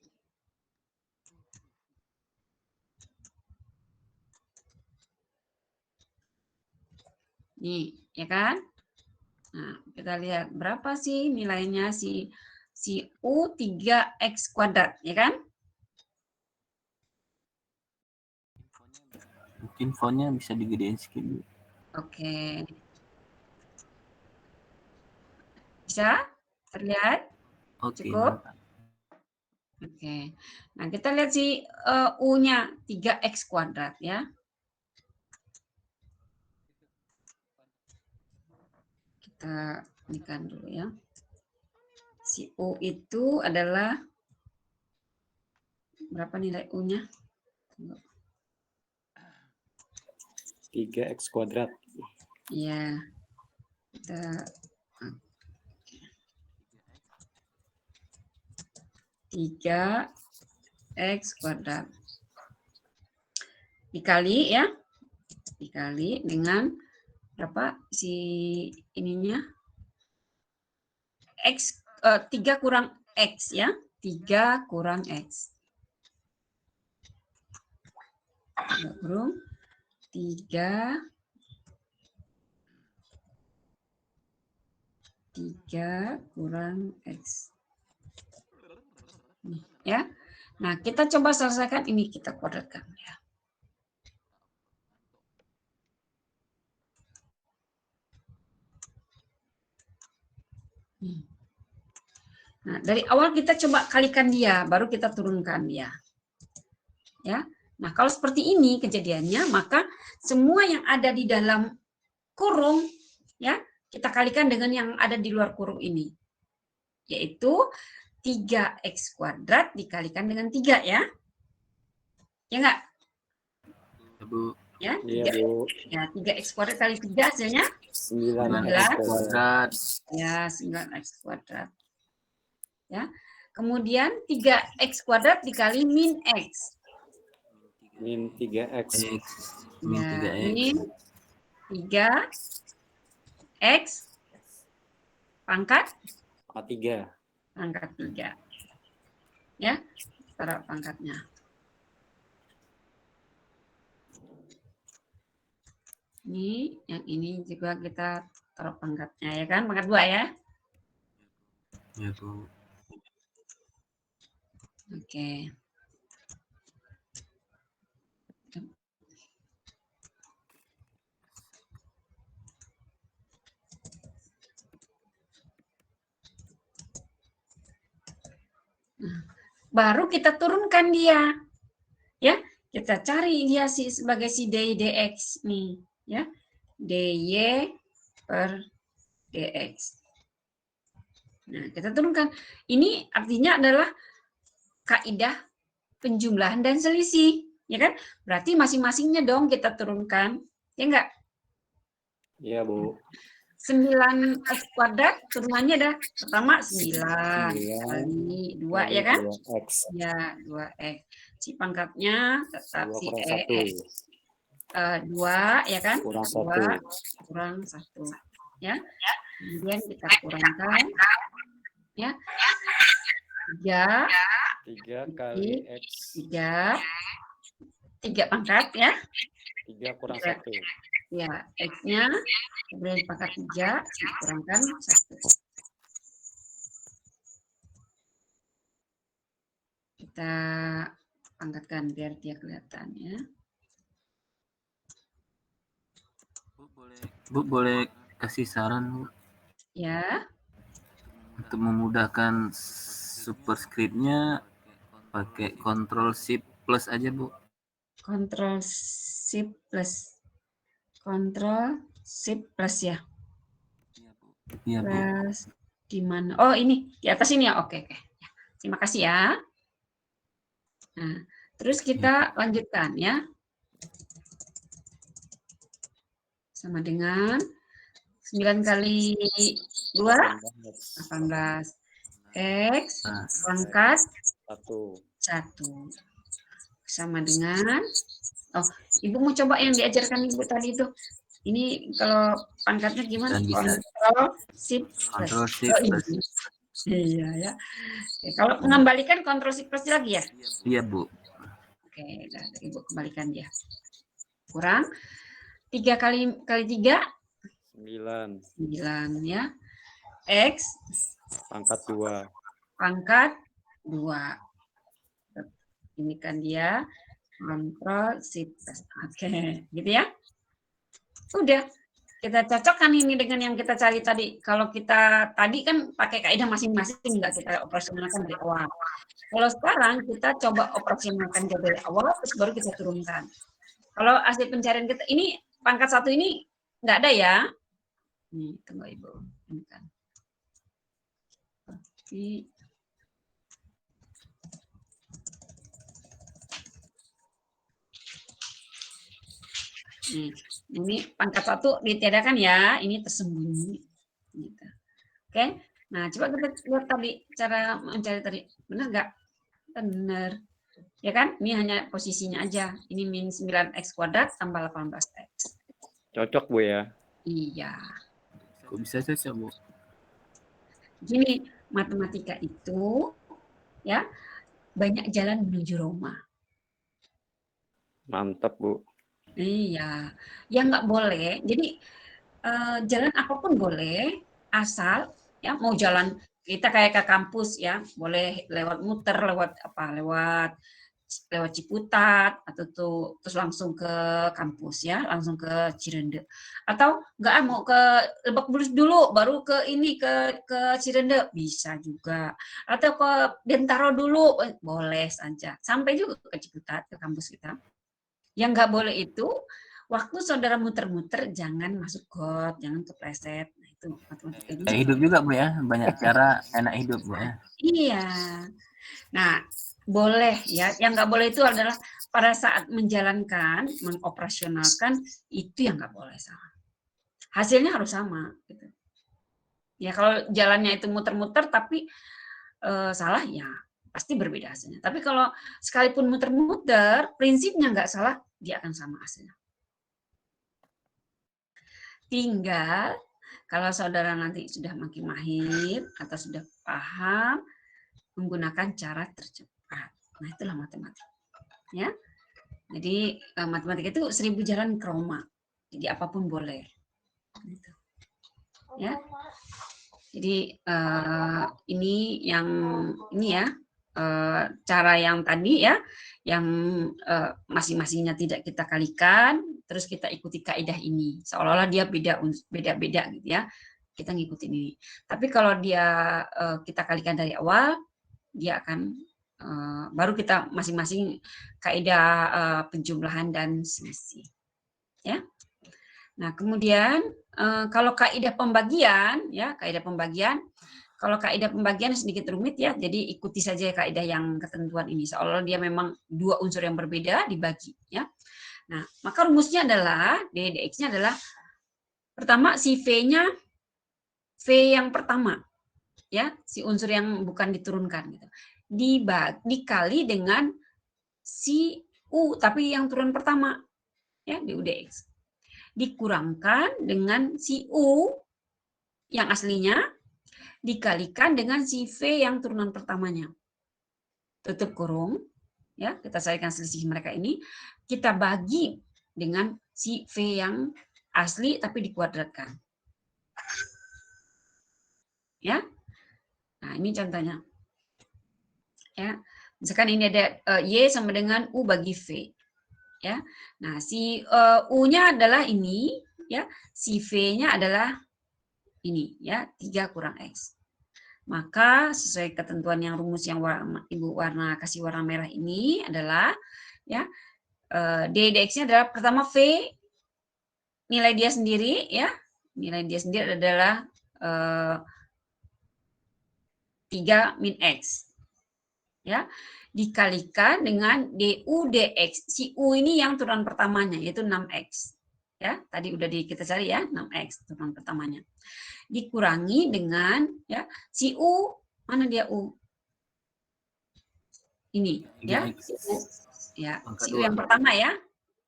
Nih, ya kan? Nah, kita lihat berapa sih nilainya si U 3X kuadrat, ya kan? Mungkin fontnya bisa digedein sedikit. Oke. Bisa terlihat? Oke, Cukup? mantap. Oke. Nah, kita lihat si U-nya 3X kuadrat, ya. Kita inikan dulu, ya. Si U itu adalah berapa nilai U-nya? 3X kuadrat. Iya. Kita 3X kuadrat. Dikali, ya. Dikali dengan berapa si ininya? X 3 kurang X ya. 3 kurang X. 3 kurung 3 kurang X. Nih, ya. Nah, kita coba selesaikan ini, kita kuadratkan ya. Nah, dari awal kita coba kalikan dia, baru kita turunkan dia. Ya. Nah, kalau seperti ini kejadiannya, maka semua yang ada di dalam kurung ya, kita kalikan dengan yang ada di luar kurung ini. Yaitu 3x kuadrat dikalikan dengan 3 ya. Ya enggak? Ya, Bu. Ya, Iya, Bu. Ya, 3x kuadrat kali 3 hasilnya 9x kuadrat. Ya, 9x kuadrat. Ya. Kemudian 3x kuadrat dikali min x. Min 3x. Min Ya, 3x. min 3x pangkat 3. pangkat 3. Ya, taruh pangkatnya. Ini, yang ini juga kita taruh pangkatnya ya kan, pangkat 2 ya. Ya, Bu. Oke. Nah, baru kita turunkan dia. Ya, kita cari dia sebagai si dy dx nih, ya. dy per dx. Nah, kita turunkan. Ini artinya adalah kaidah penjumlahan dan selisih, ya kan? Berarti masing-masingnya dong kita turunkan, ya enggak? Iya, Bu. 9x kuadrat turunannya ada pertama 9 kali 2 ya kan? 2x. Ya, 2x. Si pangkatnya tetap 2 si kurang 1. 2 ya kan? Kurang 2 1. kurang 1 ya. Kemudian kita kurangkan ya. 3 kali x. 3 pangkat ya. 3 kurang 1. Ya, x-nya kemudian pangkat 3 dikurangkan 1. Kita pangkatkan biar dia kelihatan ya. Bu boleh kasih saran, Bu? Ya. Untuk memudahkan superscript-nya pakai Ctrl Shift plus aja, Bu. Ctrl Shift plus. Ctrl Shift plus ya. Iya, Bu. Plus di mana? Oh, ini di atas ini ya. Oke, oke. Ya. Terima kasih ya. Nah, terus kita lanjutkan ya. Sama dengan 9 kali 2 18 x pangkat 1 sama dengan Ibu mau coba yang diajarkan Ibu tadi itu. Ini kalau pangkatnya gimana? Ctrl Shift plus. Iya ya. Oke, kalau mengembalikan Ctrl Shift plus lagi ya? Iya, Bu. Oke, Ibu kembalikan dia. Kurang 3 kali 3 9 ya. X pangkat 2. Pangkat 2. Ini kan dia Ctrl Shift plus. Oke, gitu ya. Udah, kita cocokkan ini dengan yang kita cari tadi. Kalau kita tadi kan pakai kaidah masing-masing, nggak kita operasionalkan dari awal. Kalau sekarang kita coba operasionalkan dari awal, terus baru kita turunkan. Kalau hasil pencarian kita, ini pangkat 1 ini nggak ada ya. Nih, tunggu Ibu. Ini kan. Ini pangkat 1 ditiadakan ya, ini tersembunyi. Gitu. Oke, nah coba kita lihat tadi cara mencari tadi, benar nggak? Benar, ya kan? Ini hanya posisinya aja. Ini min 9x kuadrat tambah 18x. Cocok, Bu ya? Iya. Kok bisa cocok, Bu? Gini, matematika itu ya banyak jalan menuju Roma. Mantap, Bu. Iya, yang nggak boleh. Jadi jalan apapun boleh, asal ya mau jalan kita kayak ke kampus ya, boleh lewat muter, lewat apa, lewat Ciputat atau terus langsung ke kampus ya, langsung ke Cirende. Atau nggak mau ke Lebak Bulus dulu, baru ke ini ke Cirende bisa juga. Atau ke Bintaro dulu, boleh saja. Sampai juga ke Ciputat, ke kampus kita. Yang nggak boleh itu waktu saudara muter-muter jangan masuk got, jangan kepleset. Nah, itu matematika Kayak juga. hidup juga, Bu ya. Banyak cara enak hidup, Bu ya. Iya. Nah, boleh ya. Yang nggak boleh itu adalah pada saat menjalankan, mengoperasionalkan, itu yang nggak boleh salah. Hasilnya harus sama. Gitu. Ya kalau jalannya itu muter-muter tapi salah ya pasti berbeda hasilnya. Tapi kalau sekalipun muter-muter, prinsipnya nggak salah, dia akan sama hasilnya. Tinggal kalau saudara nanti sudah makin mahir atau sudah paham menggunakan cara tercepat. Nah, itulah matematika. Ya. Jadi matematika itu 1000 jalan ke Roma. Jadi apapun boleh. Gitu. Ya. Jadi ini ya cara yang tadi ya, yang masing-masingnya tidak kita kalikan, terus kita ikuti kaidah ini. Seolah-olah dia beda-beda gitu ya. Kita ngikutin ini. Tapi kalau dia kita kalikan dari awal, dia akan baru kita masing-masing kaidah penjumlahan dan selisih. Ya. Nah, kemudian kalau kaidah pembagian ya, kalau kaidah pembagian sedikit rumit ya, jadi ikuti saja kaidah yang ketentuan ini. Seolah dia memang dua unsur yang berbeda dibagi ya. Nah, maka rumusnya adalah dx-nya adalah pertama si v-nya v yang pertama ya, si unsur yang bukan diturunkan gitu. Dikali dengan si u tapi yang turun pertama ya, du dx. Dikurangkan dengan si u yang aslinya dikalikan dengan si v yang turunan pertamanya. Tutup kurung, ya kita carikan selisih mereka ini, kita bagi dengan si v yang asli tapi dikuadratkan. Ya, nah ini contohnya. Ya, misalkan ini ada y sama dengan u bagi v. Ya, nah si u-nya adalah ini, ya, si v-nya adalah ini, ya 3 kurang x. Maka sesuai ketentuan yang rumus yang Ibu kasih warna merah ini adalah ya d dx-nya adalah pertama v nilai dia sendiri ya, nilai dia sendiri adalah 3 min x ya, dikalikan dengan du dx. Si u ini yang turunan pertamanya yaitu 6x. Ya, tadi udah kita cari ya, 6x turunan pertamanya. Dikurangi dengan ya si u, mana dia u? Ini ya. Ya, si u yang pertama ya,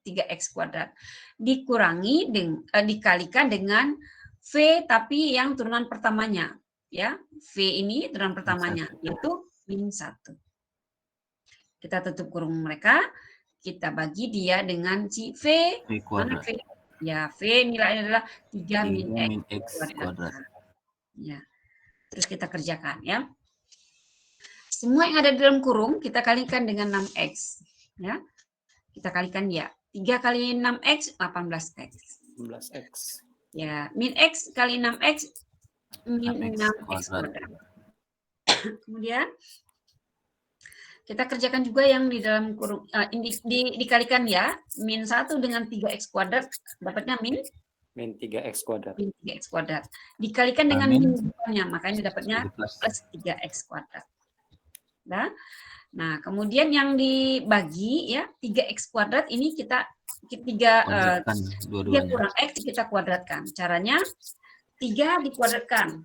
3x kuadrat. Dikurangi dikalikan dengan v tapi yang turunan pertamanya ya. V ini turunan pertamanya yaitu min 1. Kita tutup kurung mereka, kita bagi dia dengan si v. Mana v? Ya, v nilainya adalah 3 min x kuadrat. Ya. Terus kita kerjakan ya. Semua yang ada di dalam kurung kita kalikan dengan 6x. Ya. Kita kalikan dia. 3 kali 6x 18x. 18x. Ya, min x kali 6x min 6x kuadrat. Kemudian kita kerjakan juga yang di dalam kurung dikalikan ya, min 1 dengan 3x kuadrat dapatnya min 3x kuadrat. Min 3x kuadrat. Dikalikan dengan min 2-nya, makanya dapatnya plus 3x kuadrat. Nah, kemudian yang dibagi ya 3x kuadrat ini kita 3 kurang x kita kuadratkan. Caranya 3 dikuadratkan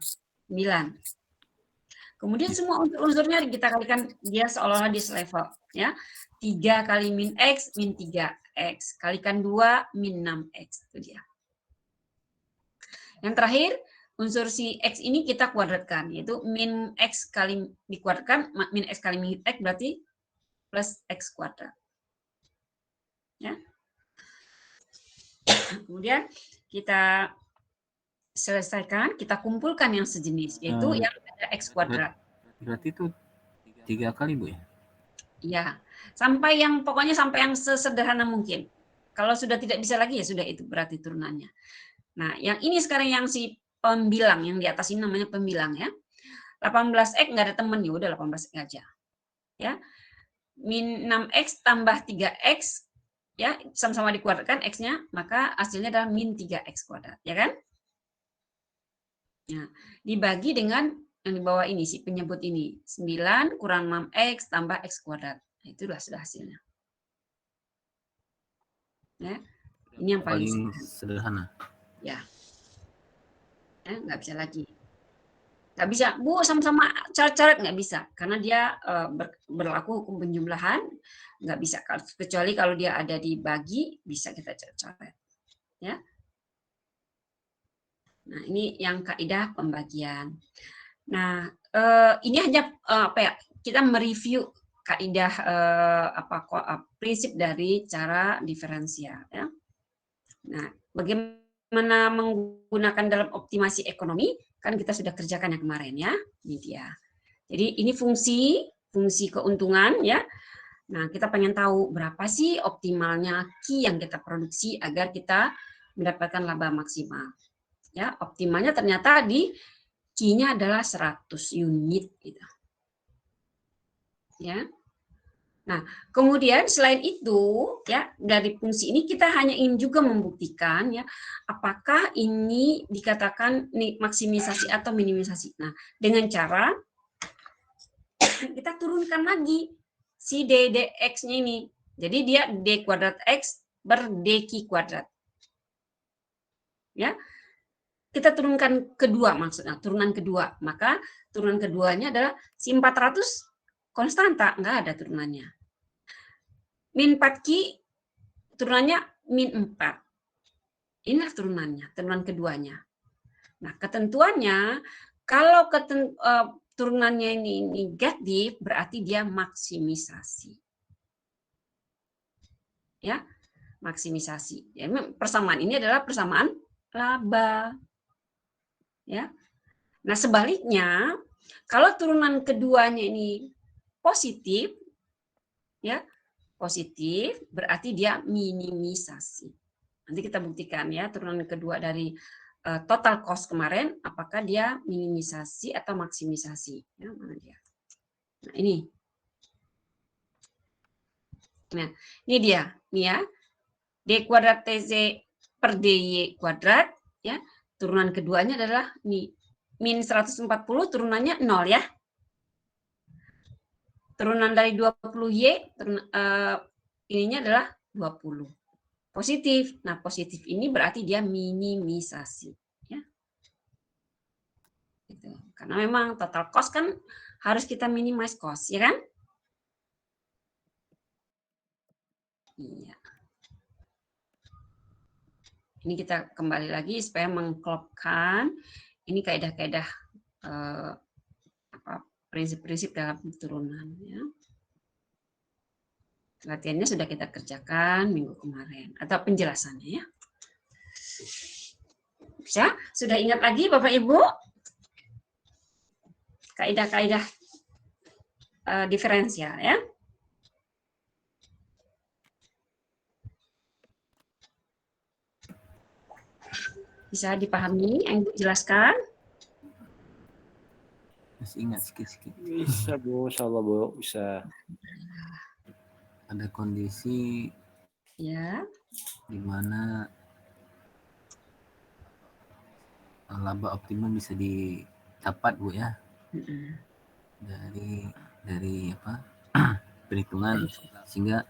9. Kemudian semua unsur-unsurnya kita kalikan dia seolah-olah di selevel ya. 3 kali min x min 3x kalikan 2 min 6x itu dia. Yang terakhir, unsur si X ini kita kuadratkan, yaitu min X kali dikuadratkan, min X kali min X berarti plus X kuadrat. Ya. Kemudian kita selesaikan, kita kumpulkan yang sejenis, yaitu yang ada X kuadrat. Berarti itu 3 kali, Bu ya? Ya, sampai yang pokoknya sampai yang sesederhana mungkin. Kalau sudah tidak bisa lagi ya sudah, itu berarti turunannya. Nah, yang ini sekarang yang si pembilang, yang di atas ini namanya pembilang ya. 18X nggak ada temen, ya udah 18X aja. Ya. Min 6X tambah 3X, ya sama-sama dikuadratkan X-nya, maka hasilnya adalah min 3X kuadrat, ya kan? Nah, dibagi dengan yang di bawah ini, si penyebut ini. 9 kurang 6X tambah X kuadrat. Nah, itulah sudah hasilnya. Ya. Ini yang paling sederhana. Ya. Ya, nggak bisa lagi. Nggak bisa, Bu, sama-sama coret-coret, nggak bisa. Karena dia berlaku hukum penjumlahan, nggak bisa. Kecuali kalau dia ada dibagi, bisa kita coret-coret. Ya. Nah, ini yang kaidah pembagian. Nah, ini hanya kita mereview kaidah prinsip dari cara diferensial. Ya. Nah, bagaimana menggunakan dalam optimasi ekonomi? Kan kita sudah kerjakan yang kemarin ya, ini dia. Jadi ini fungsi keuntungan ya. Nah, kita pengen tahu berapa sih optimalnya Q yang kita produksi agar kita mendapatkan laba maksimal. Ya, optimalnya ternyata di Q-nya adalah 100 unit gitu. Ya. Nah, kemudian selain itu ya, dari fungsi ini kita hanya ingin juga membuktikan ya apakah ini dikatakan maksimisasi atau minimisasi. Nah, dengan cara kita turunkan lagi si ddx-nya ini. Jadi dia d kuadrat x ber dq kuadrat. Ya. Kita turunkan kedua maksudnya, turunan kedua. Maka turunan keduanya adalah si 400 konstanta, enggak ada turunannya. Min 4Q, turunannya min 4. Inilah turunannya, turunan keduanya. Nah, ketentuannya, kalau turunannya ini negatif, berarti dia maksimisasi. Ya, maksimisasi. Ya, persamaan ini adalah persamaan laba. Ya. Nah, sebaliknya, kalau turunan keduanya ini positif, ya, positif berarti dia minimisasi. Nanti kita buktikan ya turunan kedua dari total cost kemarin apakah dia minimisasi atau maksimisasi. Ya, mana dia? Nah, ini. Nah, ini dia. Nih ya. D kuadrat TZ per DY kuadrat ya. Turunan keduanya adalah nih min 140, turunannya 0 ya. Turunan dari 20Y, ininya adalah 20. Positif. Nah, positif ini berarti dia minimisasi. Ya. Gitu. Karena memang total cost kan harus kita minimize cost, ya kan? Iya. Ini kita kembali lagi supaya mengklopkan ini kaidah-kaidah prinsip-prinsip dalam turunan. Ya. Latihannya sudah kita kerjakan minggu kemarin atau penjelasannya ya. Bisa? Sudah ingat lagi Bapak Ibu? Kaidah-kaidah diferensial ya. Bisa dipahami yang dijelaskan? Masih ingat sedikit-sedikit. Bisa Bu, insyaallah Bu, bisa. Ada kondisi Ya. di mana laba optimum bisa didapat Bu ya. Dari apa? Perhitungan sehingga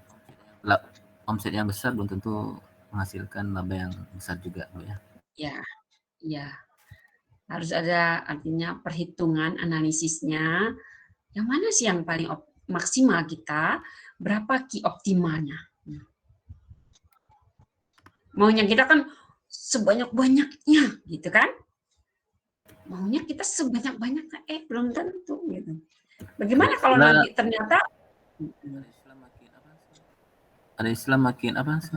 omset yang besar belum tentu menghasilkan laba yang besar juga Bu ya. Ya. Ya. Harus ada artinya perhitungan analisisnya. Yang mana sih yang paling maksimal kita? Berapa Q optimalnya? Maunya kita kan sebanyak-banyaknya, gitu kan? Maunya kita sebanyak-banyaknya, belum tentu gitu. Bagaimana kalau nanti ternyata ada istilah makin apa sih?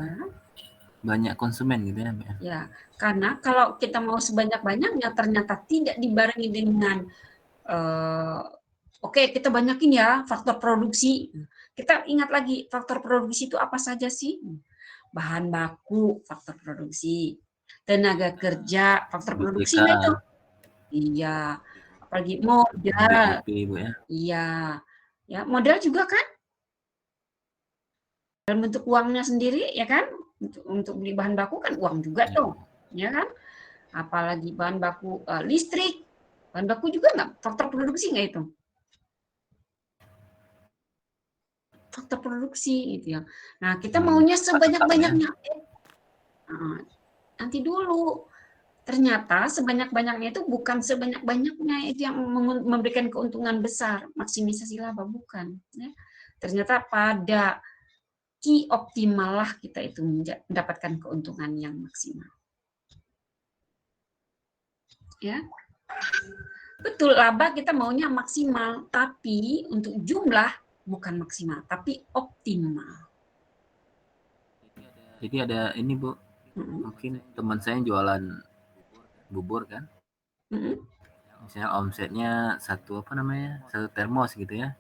Banyak konsumen gitu ya, Mbak? Ya, karena kalau kita mau sebanyak-banyaknya ternyata tidak dibarengi dengan oke, kita banyakin ya faktor produksi. Kita ingat lagi faktor produksi itu apa saja sih? Bahan baku, faktor produksi. Tenaga kerja, faktor produksi nggak itu? Iya. Apalagi modal. Ibu ya. Iya. Ya, modal juga kan? Dalam bentuk uangnya sendiri ya kan? Untuk beli bahan baku kan uang juga tuh. Ya kan? Apalagi bahan baku listrik. Bahan baku juga nggak? Faktor produksi nggak itu? Faktor produksi gitu ya. Nah, kita maunya sebanyak-banyaknya. Nanti dulu. Ternyata sebanyak-banyaknya itu bukan sebanyak-banyaknya itu yang memberikan keuntungan besar, maksimisasi laba, bukan. Ya. Ternyata pada key optimal lah kita itu mendapatkan keuntungan yang maksimal. Ya. Betul, laba kita maunya maksimal, tapi untuk jumlah bukan maksimal, tapi optimal. Jadi ada ini Bu, mungkin teman saya jualan bubur kan, misalnya omsetnya satu termos gitu ya.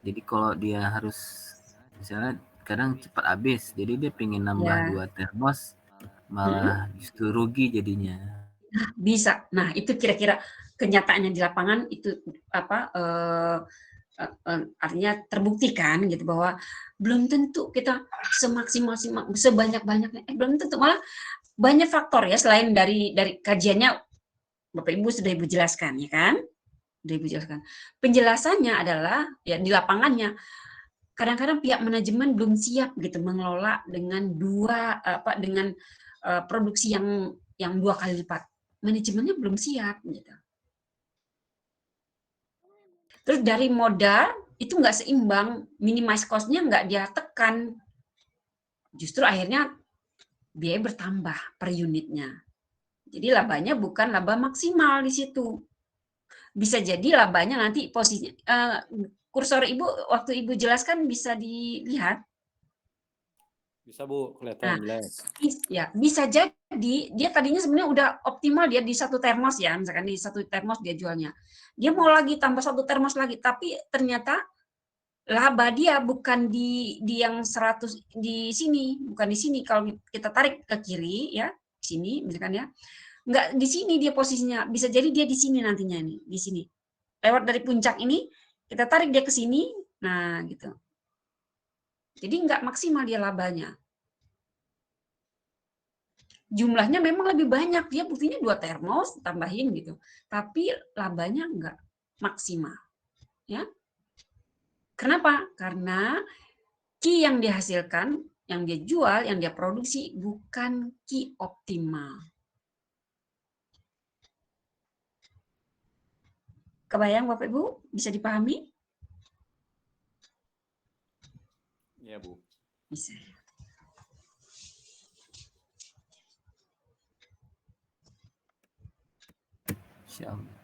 Jadi kalau dia harus misalnya kadang cepat habis, jadi dia pengen nambah 2 termos, malah justru rugi jadinya. Bisa. Nah, itu kira-kira kenyataannya di lapangan itu apa? Artinya terbuktikan gitu bahwa belum tentu kita semaksimal sebanyak-banyaknya, belum tentu, malah banyak faktor ya selain dari kajiannya Bapak Ibu sudah Ibu jelaskan ya kan, sudah Ibu jelaskan. Penjelasannya adalah ya di lapangannya kadang-kadang pihak manajemen belum siap gitu mengelola dengan dengan produksi yang 2 kali lipat, manajemennya belum siap gitu. Terus dari modal itu nggak seimbang, minimize cost-nya nggak dia tekan. Justru akhirnya biaya bertambah per unitnya. Jadi labanya bukan laba maksimal di situ. Bisa jadi labanya nanti posisinya, kursor Ibu waktu Ibu jelaskan bisa dilihat. Bisa Bu, kelihatan jelas. Ya, bisa jadi dia tadinya sebenarnya udah optimal dia di 1 termos ya, misalkan di 1 termos dia jualnya. Dia mau lagi tambah 1 termos lagi, tapi ternyata laba dia bukan di yang 100 di sini, bukan di sini. Kalau kita tarik ke kiri ya, sini misalkan ya. Enggak di sini dia posisinya, bisa jadi dia di sini nantinya nih, di sini. Lewat dari puncak ini, kita tarik dia ke sini, nah gitu. Jadi enggak maksimal dia labanya. Jumlahnya memang lebih banyak, dia buktinya 2 termos tambahin gitu. Tapi labanya enggak maksimal. Ya. Kenapa? Karena ki yang dihasilkan, yang dia jual, yang dia produksi bukan ki optimal. Kebayang Bapak Ibu? Bisa dipahami? Iya Bu. Bisa. Insyaallah.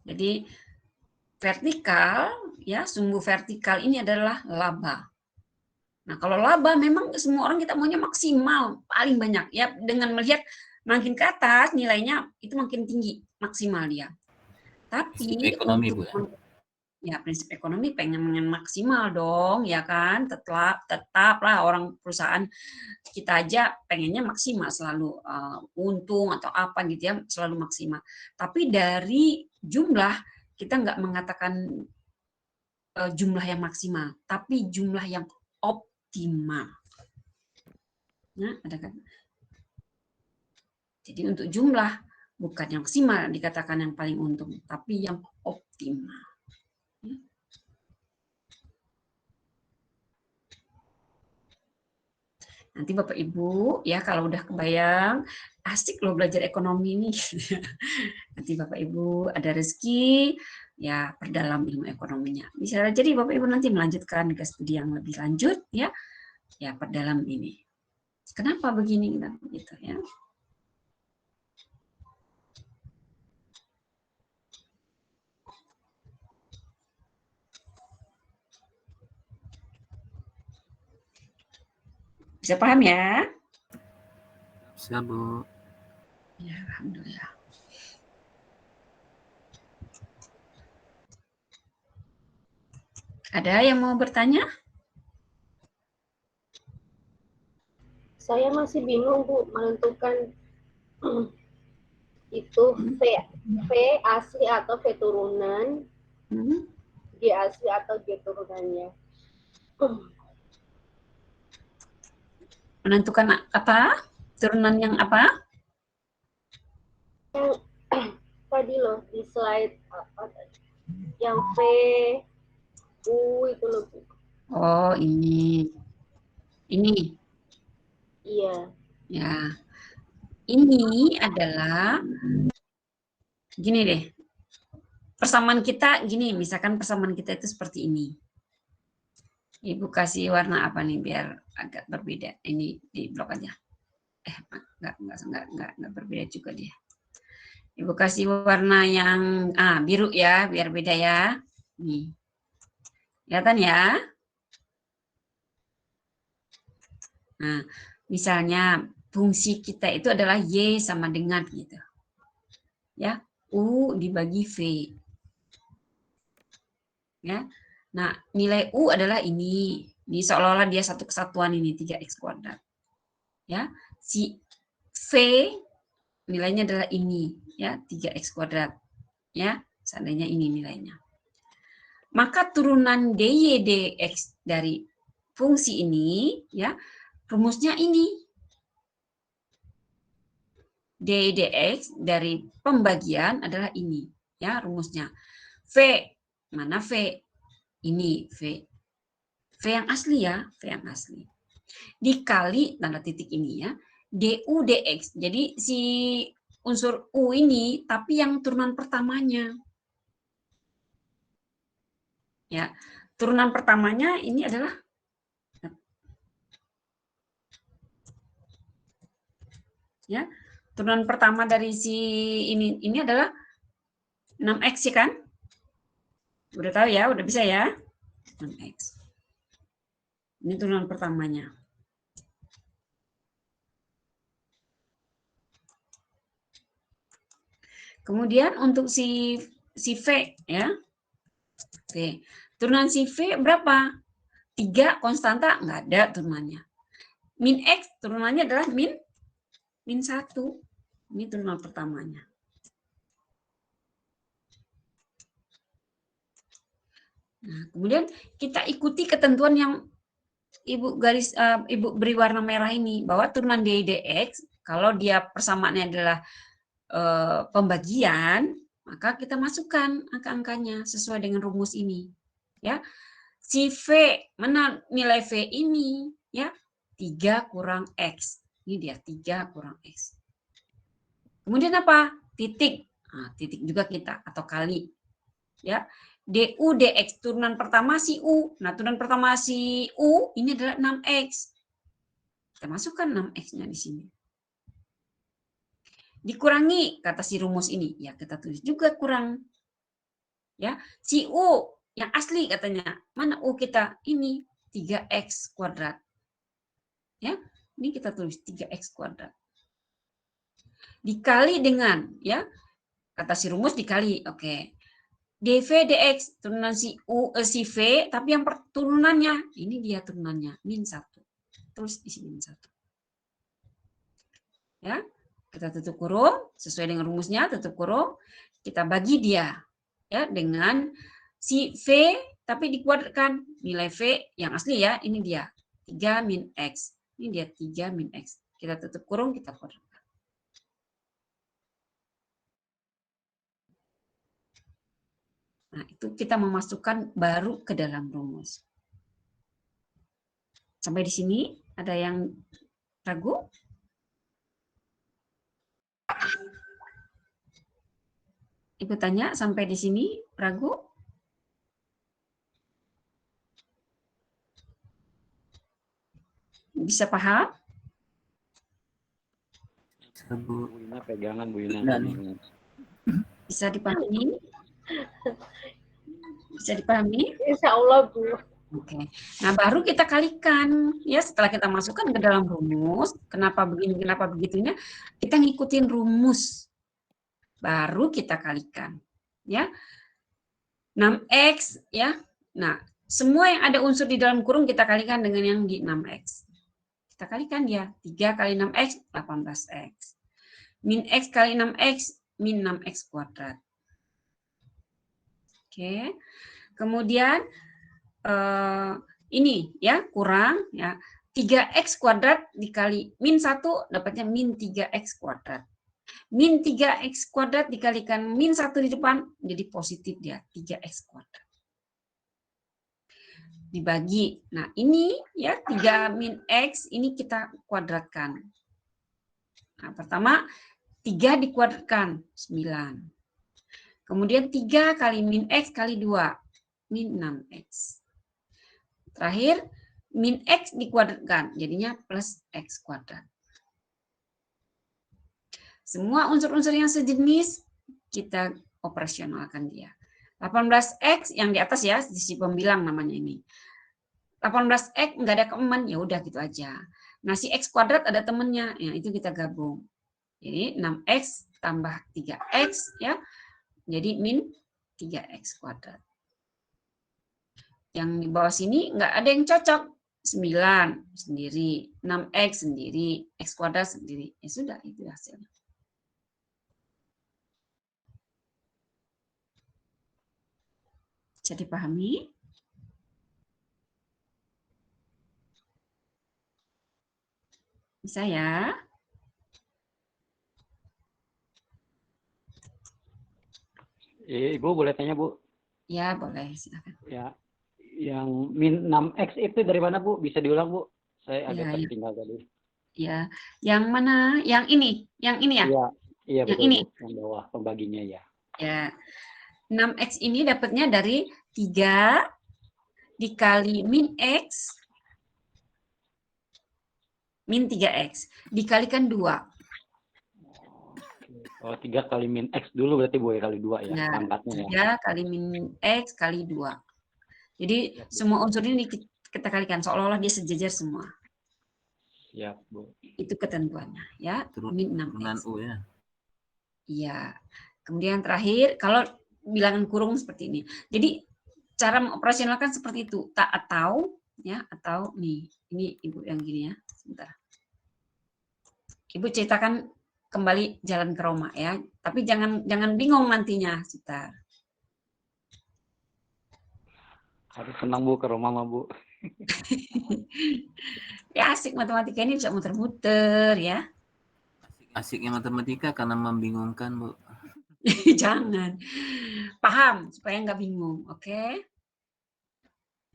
Jadi vertikal ya, sumbu vertikal ini adalah laba. Nah, kalau laba memang semua orang kita maunya maksimal, paling banyak ya, dengan melihat makin ke atas nilainya itu makin tinggi maksimal dia. Tapi Ekonomi Bu ya prinsip ekonomi pengen maksimal dong ya kan, tetaplah orang perusahaan kita aja pengennya maksimal selalu, untung atau apa gitu ya, selalu maksimal. Tapi dari jumlah kita nggak mengatakan jumlah yang maksimal, tapi jumlah yang optimal. Nah, ada kan? Jadi untuk jumlah bukan yang maksimal dikatakan yang paling untung, tapi yang optimal. Nanti Bapak Ibu ya kalau udah kebayang, asik loh belajar ekonomi ini. Nanti Bapak Ibu ada rezeki ya perdalam ilmu ekonominya. Bisa jadi Bapak Ibu nanti melanjutkan ke studi yang lebih lanjut, ya perdalam ini. Kenapa begini gitu ya? Bisa paham ya? Bisa, Bu. Ya, alhamdulillah. Ada yang mau bertanya? Saya masih bingung, Bu, menentukan itu V asli atau V turunan, G asli atau G turunannya. Menentukan apa? Turunan yang apa? Yang tadi loh di slide apa tadi? Yang V U itu loh, Bu. Oh, ini. Iya. Ya. Ini adalah gini deh. Persamaan kita gini, misalkan persamaan kita itu seperti ini. Ibu kasih warna apa nih biar agak berbeda. Ini di blok aja. Enggak berbeda juga dia. Ibu kasih warna yang biru ya, biar beda ya. Nih. Kelihatan ya? Nah, misalnya fungsi kita itu adalah Y sama dengan gitu. Ya, U dibagi V. Ya. Nah, nilai U adalah ini. Ini seolah-olah dia satu kesatuan ini 3x kuadrat. Ya. Si V nilainya adalah ini, ya, 3x kuadrat. Ya, seandainya ini nilainya. Maka turunan dy dx dari fungsi ini, ya, rumusnya ini. Dy dx dari pembagian adalah ini, ya, rumusnya. V, mana V? Ini V. V yang asli ya, V yang asli. Dikali tanda titik ini ya, du dx. Jadi si unsur U ini tapi yang turunan pertamanya. Ya, turunan pertamanya ini adalah ya, turunan pertama dari si ini adalah 6x ya kan? Udah tahu ya, udah bisa ya? 6x. Ini turunan pertamanya. Kemudian untuk si V ya. V. Turunan si V berapa? 3 konstanta enggak ada turunannya. Min X turunannya adalah min 1. Ini turunan pertamanya. Nah, kemudian kita ikuti ketentuan yang Ibu beri warna merah ini, bahwa turunan dy dx kalau dia persamaannya adalah pembagian, maka kita masukkan angka-angkanya sesuai dengan rumus ini. Ya. Si V, mana nilai V ini? Ya, 3 kurang X. Ini dia 3 kurang X. Kemudian apa? Titik. Nah, titik juga kita atau kali. Ya. Du dx turunan pertama si U. Nah, turunan pertama si U ini adalah 6x. Kita masukkan 6x-nya di sini. Dikurangi kata si rumus ini. Ya, kita tulis juga kurang. Ya, si U yang asli katanya. Mana U kita? Ini 3x kuadrat. Ya, ini kita tulis 3x kuadrat. Dikali dengan ya, kata si rumus dikali. Oke. dv dx turunan si si V, tapi yang turunannya ini dia turunannya min 1. Terus di sini min 1. Ya, kita tutup kurung sesuai dengan rumusnya, tutup kurung, kita bagi dia ya dengan si V tapi dikuadratkan. Nilai V yang asli ya, ini dia 3 min X. Ini dia 3 min X. Kita tutup kurung, kita kuadratkan. Nah, itu kita memasukkan baru ke dalam rumus. Sampai di sini ada yang ragu? Ibu tanya sampai di sini, ragu? Bisa paham? Bu Ina pegangan, Bu Ina. Bisa dipahami? Bisa dipahami? Insya Allah, Bu. Oke. Nah, baru kita kalikan. Ya, setelah kita masukkan ke dalam rumus, kenapa begini, kenapa begitunya, kita ngikutin rumus. Baru kita kalikan. Ya. 6X, ya. Nah, semua yang ada unsur di dalam kurung kita kalikan dengan yang di 6X. Kita kalikan ya. 3 kali 6X, 18X. Min X kali 6X, min 6X kuadrat. Oke. Kemudian, ini ya kurang ya 3x kuadrat dikali min 1 dapatnya min 3x kuadrat. Min 3x kuadrat dikalikan min 1 di depan jadi positif dia 3x kuadrat. Dibagi. Nah, ini ya 3 min x ini kita kuadratkan. Nah, pertama 3 dikuadratkan 9. Kemudian 3 kali min x kali 2 min 6x. Terakhir, min X dikuadratkan, jadinya plus X kuadrat. Semua unsur-unsur yang sejenis, kita operasionalkan dia. 18X yang di atas ya, sisi pembilang namanya ini. 18X nggak ada keeman, ya udah gitu aja. Nah, si X kuadrat ada temennya, ya itu kita gabung. Jadi 6X tambah 3X, ya, jadi min 3X kuadrat. Yang di bawah sini nggak ada yang cocok. 9 sendiri, 6X sendiri, X kuadrat sendiri. Ya sudah, itu hasilnya. Bisa dipahami? Bisa ya? Ibu boleh tanya, Bu? Ya, boleh. Silakan. Ya. Yang min 6X itu dari mana, Bu? Bisa diulang, Bu? Saya agak tertinggal tadi. Ya, yang mana? Yang ini ya? Iya yang betul, ini. Bu. Yang bawah pembaginya ya. Ya. 6X ini dapatnya dari 3 dikali min X min 3X dikalikan 2. Oh, 3 kali min X dulu berarti, Bu, ya, kali 2 ya, pangkatnya ya. 3 kali min X kali 2. Jadi semua unsur ini kita kalikan seolah-olah dia sejajar semua. Siap, Bu. Itu ketentuannya ya. Min 6X. U ya. Iya. Kemudian terakhir kalau bilangan kurung seperti ini. Jadi cara mengoperasionalkan seperti itu. Atau nih, ini Ibu yang gini ya. Sebentar. Ibu ceritakan kembali jalan ke Roma ya. Tapi jangan bingung nantinya, sebentar. Harus senang, Bu, ke Roma, Bu. Ya asik matematika ini bisa muter-muter ya. Asiknya matematika karena membingungkan, Bu. Jangan. Paham supaya nggak bingung, oke?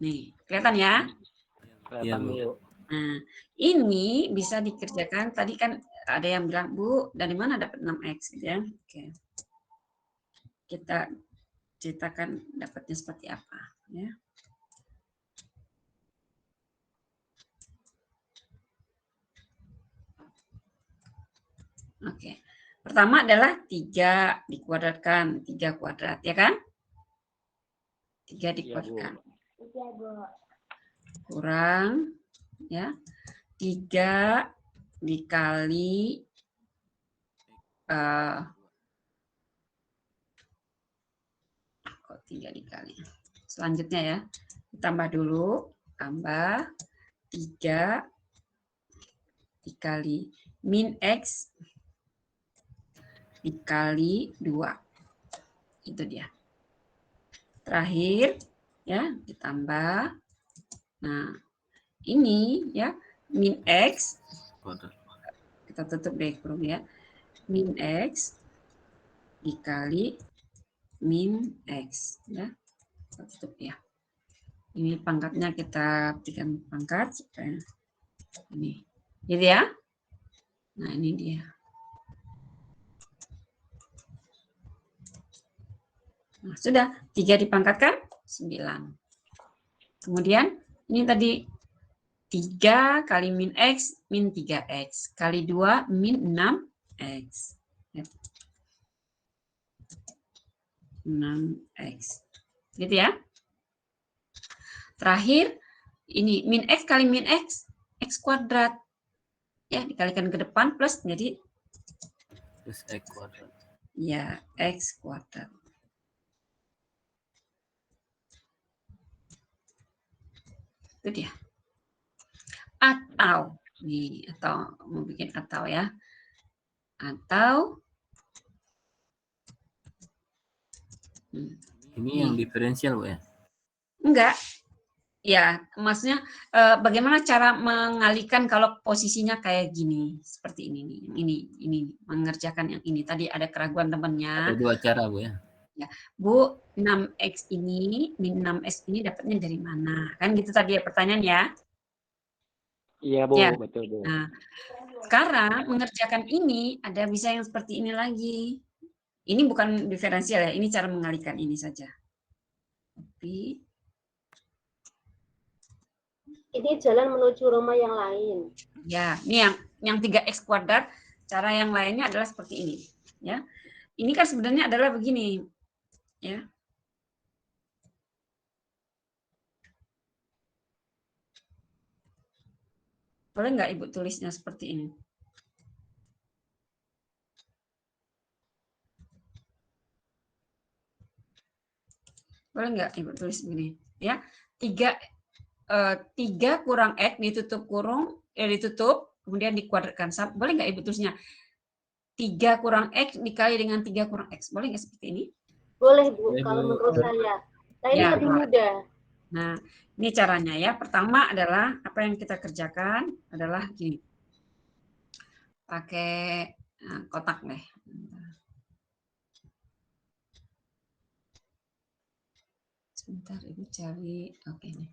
Nih, kelihatan ya? Kelihatan, Bu. Nah, ini bisa dikerjakan. Tadi kan ada yang bilang, Bu, dari mana dapat 6X gitu ya? Oke. Kita ceritakan dapatnya seperti apa ya. Oke. Pertama adalah 3 dikuadratkan, 3 kuadrat, ya kan? 3 dikuadratkan. Kurang, ya. 3 dikali kok 3 dikali. Selanjutnya ya. Ditambah dulu, tambah 3 dikali min X dikali 2. Itu dia. Terakhir ya, ditambah. Nah, ini ya min X. Kita tutup deh kurung ya. Min X dikali min X ya. Kita tutup ya. Ini pangkatnya kita berikan pangkat supaya ini. Gitu ya. Nah, ini dia. Nah, sudah 3 dipangkatkan 9. Kemudian ini tadi 3 kali min X, min 3X. Kali 2, min 6X. 6X. Gitu ya. Terakhir, ini min X kali min X, X kuadrat. Ya, dikalikan ke depan plus jadi Plus X kuadrat. ya, X kuadrat. Itu dia. Atau, nih, atau mau bikin atau ya. Atau ini yang diferensial, Bu ya? Enggak. Ya, maksudnya bagaimana cara mengalihkan kalau posisinya kayak gini, seperti ini nih, ini mengerjakan yang ini. Tadi ada keraguan temannya. Ada 2 cara, Bu ya. Ya, Bu, 6X ini, min 6X ini dapatnya dari mana? Kan gitu tadi ya pertanyaan ya. Iya, Bu, Ya. betul, Bu. Nah, sekarang mengerjakan ini ada bisa yang seperti ini lagi. Ini bukan diferensial ya, ini cara mengalihkan ini saja. Tapi ini jalan menuju rumah yang lain. ya, ini yang 3X kuadrat, cara yang lainnya adalah seperti ini, ya. Ini kan sebenarnya adalah begini, ya. Boleh nggak Ibu tulisnya seperti ini? Boleh nggak Ibu tulis begini, ya. 3 kurang X ditutup kurung, ditutup, kemudian dikuadratkan. Boleh nggak Ibu tulisnya? 3 kurang X dikali dengan 3 kurang X. Boleh nggak seperti ini? Boleh, Bu, Boleh, kalau Bu. menurut saya. Nah, ini Ya, lebih mudah. Nah, ini caranya ya. Pertama adalah apa yang kita kerjakan adalah gini. Pakai kotak deh. Sebentar, Ibu cari. Oke nih.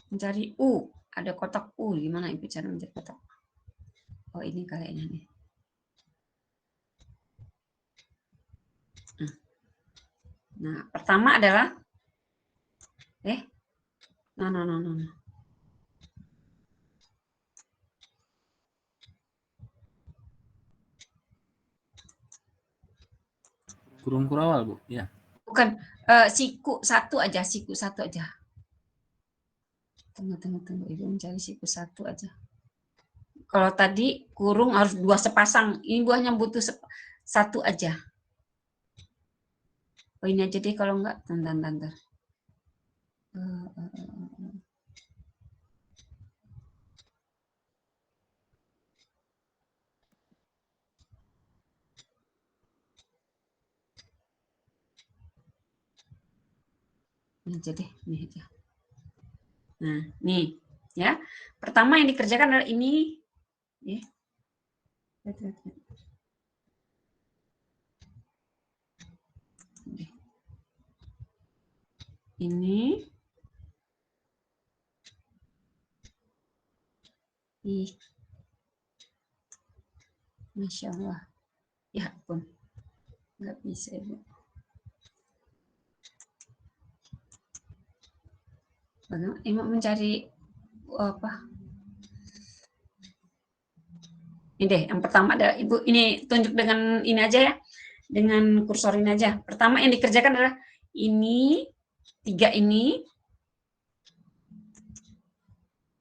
Mencari U, ada kotak U. Gimana Ibu cara mencari kotak? Oh, ini kayaknya nih. Nah, pertama adalah no. Kurung kurawal, Bu. Ya. Bukan, siku satu aja. Tunggu. Ibu mencari siku 1 aja. Kalau tadi kurung harus 2 sepasang. Ini buahnya butuh 1 aja. Oh, ini aja deh kalau enggak. Tanda. Ini aja deh, ini aja. Nah, nih, ya. Pertama yang dikerjakan adalah ini. Ini. Masya Allah. Ya ampun. Nggak bisa, Ibu. Bagaimana Ibu mencari apa? Ini deh, yang pertama adalah Ibu ini tunjuk dengan ini aja ya. Dengan kursor ini aja. Pertama yang dikerjakan adalah ini, 3 ini.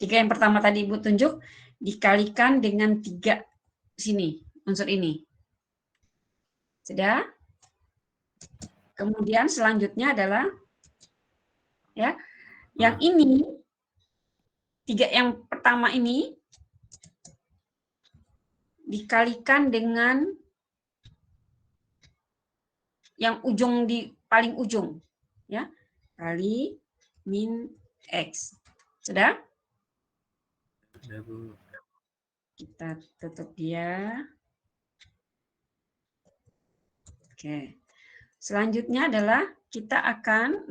3 yang pertama tadi Ibu tunjuk dikalikan dengan 3 sini, unsur ini. Sudah? Kemudian selanjutnya adalah ya, yang ini 3 yang pertama ini dikalikan dengan yang ujung di paling ujung, ya, kali min X. Sudah? Sudah, Bu. Kita tutup dia. Oke. Selanjutnya adalah kita akan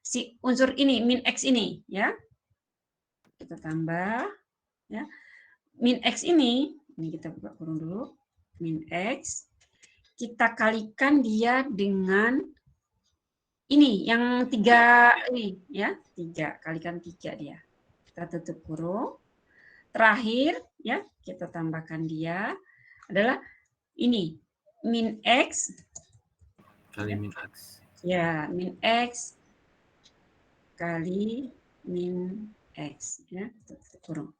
si unsur ini, min X ini, ya. Kita tambah, ya. Min X ini kita buka kurung dulu, min X, kita kalikan dia dengan ini, yang 3 ini, ya. 3, kalikan 3 dia. Kita tutup kurung. Terakhir, ya, kita tambahkan dia adalah ini, min X kali min X. ya, min X kali min X, ya, kurung.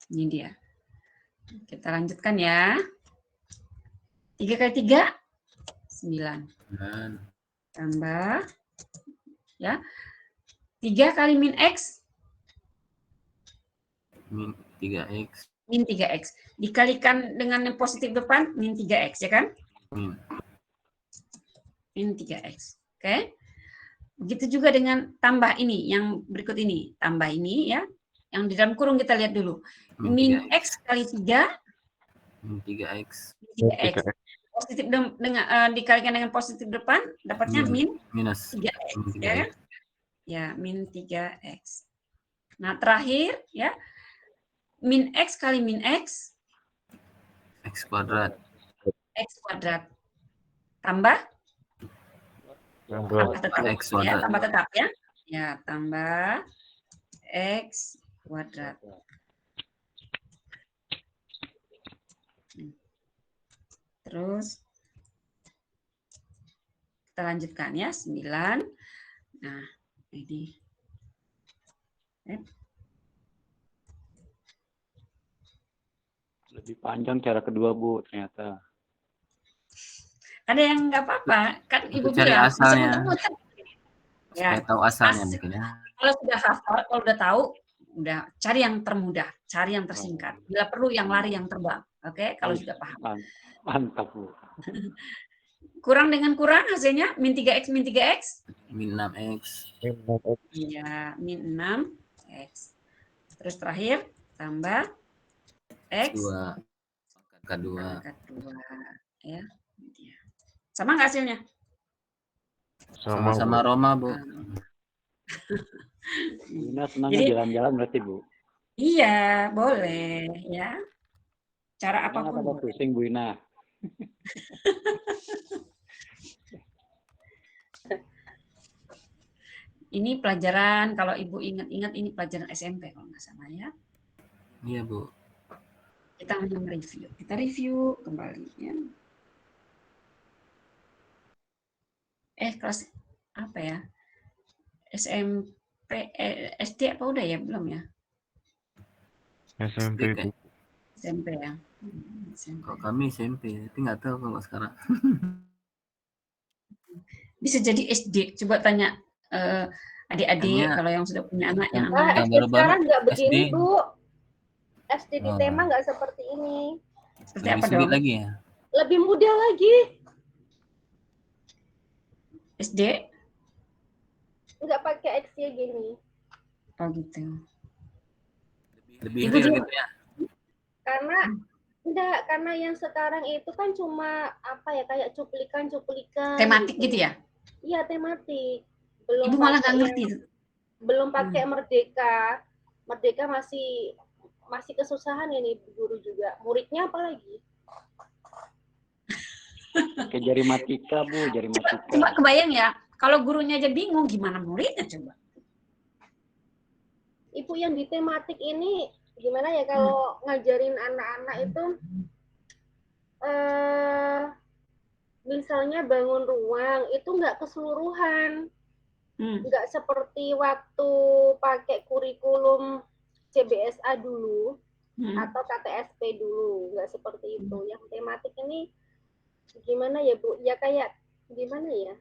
Ini dia. Kita lanjutkan ya. 3 kali 3 9. Tambah, ya, 3 kali min X Min 3X. min 3X. Dikalikan dengan yang positif depan, min 3X, ya kan? Min 3X. Oke. Begitu juga dengan tambah ini, yang berikut ini. Tambah ini, ya. Yang di dalam kurung kita lihat dulu. Min X kali 3. Min 3X. 3X. Positif dengan dikalikan dengan positif depan, dapatnya minus 3X. Min 3X. Ya. Ya, min 3X. Nah, terakhir, ya. Min X kali min X. X kuadrat. X kuadrat. Tambah? Tambah tetap. X kuadrat. Ya, tambah tetap, ya. Ya, tambah X kuadrat. Terus kita lanjutkan ya, 9. Nah, ini. Lebih panjang cara kedua, Bu, ternyata. Ada yang nggak apa-apa, kan Ibu Cari bilang. asalnya. Ya, Saya tahu asalnya mungkin ya. Kalau sudah hafal, kalau udah tahu, udah cari yang termudah, cari yang tersingkat. Bila perlu yang lari yang terbang. Oke, kalau sudah paham. Mantap, Bu. Kurang dengan kurang hasilnya min 3X min 3X. Min 6X. Iya, min 6X. Terus terakhir tambah X 2 pangkat 2. pangkat 2, ya. Sama nggak hasilnya? Sama-sama Roma, Bu. Bina senangnya jalan-jalan berarti, Bu. Iya, boleh ya. Cara apapun. Apa pusing, Bu Ina? Ini pelajaran, kalau Ibu ingat-ingat ini pelajaran SMP kalau nggak salah ya. Iya, Bu. Kita hanya mereview. Kita review kembali ya. Kelas apa ya? SMP, SD apa udah ya? Belum ya? SMP, Bu. SMP ya. SMP. Kalau kami SMP, tapi nggak tahu kalau sekarang. Bisa jadi SD. Coba tanya adik-adik kalau yang sudah punya anak yang yang SD sekarang nggak begini, Bu. SD di tema nggak seperti ini. Seperti lebih apa sulit dong? lagi ya? Lebih mudah lagi. SD? Nggak pakai X ya gini. Oh gitu. Lebih real gitu ya? Karena yang sekarang itu kan cuma apa ya, kayak cuplikan. Tematik gitu ya? Iya, tematik. Belum Ibu malah nggak ngerti. Belum pakai Merdeka. Merdeka masih kesusahan ini guru juga. Muridnya apalagi? Kayak jari matika, Bu, jari matika. Coba kebayang ya, kalau gurunya aja bingung, gimana muridnya coba? Ibu yang di tematik ini gimana ya kalau ngajarin anak-anak itu misalnya bangun ruang itu nggak keseluruhan, nggak seperti waktu pakai kurikulum CBSA dulu atau KTSP dulu, nggak seperti itu. Yang tematik ini gimana ya, Bu? Ya kayak gimana ya?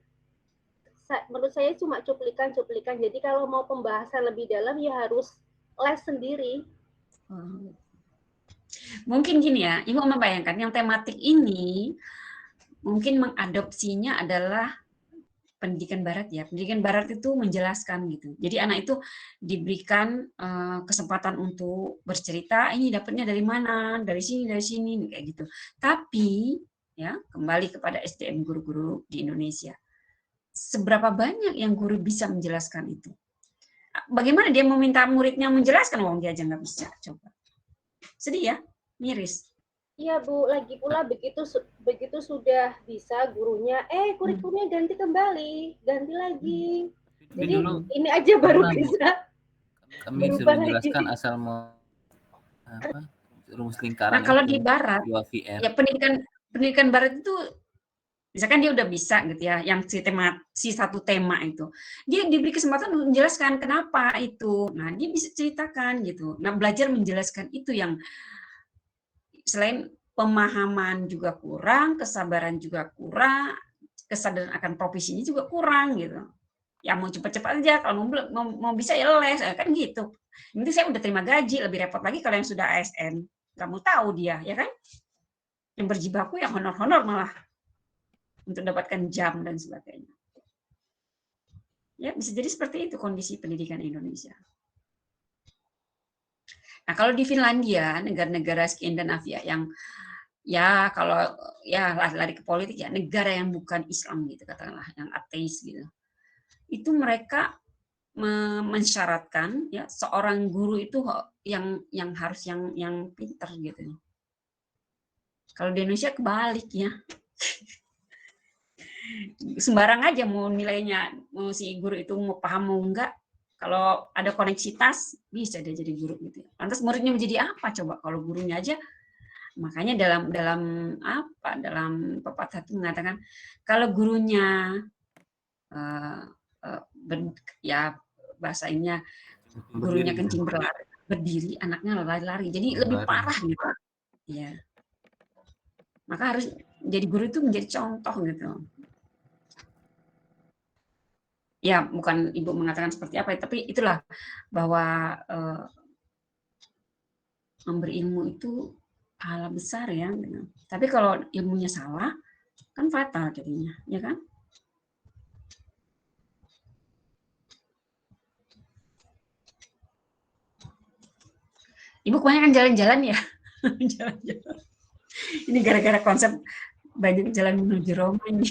Menurut saya cuma cuplikan. Jadi kalau mau pembahasan lebih dalam ya harus les sendiri. Mungkin gini ya, Ibu membayangkan yang tematik ini mungkin mengadopsinya adalah pendidikan Barat ya. Pendidikan Barat itu menjelaskan gitu. Jadi anak itu diberikan kesempatan untuk bercerita, ini dapatnya dari mana, dari sini, kayak gitu. Tapi ya, kembali kepada SDM guru-guru di Indonesia. Seberapa banyak yang guru bisa menjelaskan itu? Bagaimana dia meminta muridnya menjelaskan, wong dia aja nggak bisa, coba. Sedih ya, miris. Iya Bu, lagi pula begitu sudah bisa gurunya, kurikulumnya ganti kembali, ganti lagi. Jadi ini aja baru bisa. Kami sudah menjelaskan asal mau rumus lingkaran. Nah, kalau di Barat, ya pendidikan Barat itu, misalkan dia udah bisa gitu ya, yang si satu tema itu, dia diberi kesempatan untuk menjelaskan kenapa itu. Nah, dia bisa ceritakan gitu. Nah, belajar menjelaskan itu yang selain pemahaman juga kurang, kesabaran juga kurang, kesadaran akan profesinya juga kurang gitu. Ya mau cepat-cepat aja, kalau mau bisa ya les, kan gitu. Nanti saya udah terima gaji, lebih repot lagi kalau yang sudah ASN. Nggak mau tahu dia, ya kan? Yang berjibaku yang honor-honor malah untuk dapatkan jam dan sebagainya. Ya, bisa jadi seperti itu kondisi pendidikan Indonesia. Nah, kalau di Finlandia, negara-negara Skandinavia yang ya kalau ya lari ke politik ya, negara yang bukan Islam gitu katakanlah, yang ateis gitu. Itu mereka mensyaratkan ya seorang guru itu yang harus yang pintar gitu. Kalau di Indonesia kebalik ya. Sembarang aja mau nilainya, mau si guru itu mau paham mau enggak, kalau ada koneksitas bisa dia jadi guru gitu. Lantas muridnya menjadi apa coba kalau gurunya aja? Makanya dalam pepatah itu mengatakan kalau gurunya ya bahasanya gurunya kencing berlari, berdiri, anaknya lari-lari. Jadi lebih parah gitu. Ya. Maka harus jadi guru itu menjadi contoh gitu. Ya, bukan Ibu mengatakan seperti apa, tapi itulah bahwa memberi ilmu itu hal besar ya. Gitu. Tapi kalau ilmunya salah, kan fatal jadinya, ya kan? Ibu kebanyakan jalan-jalan ya? Jalan-jalan. Ini gara-gara konsep banyak jalan menuju Roma ini.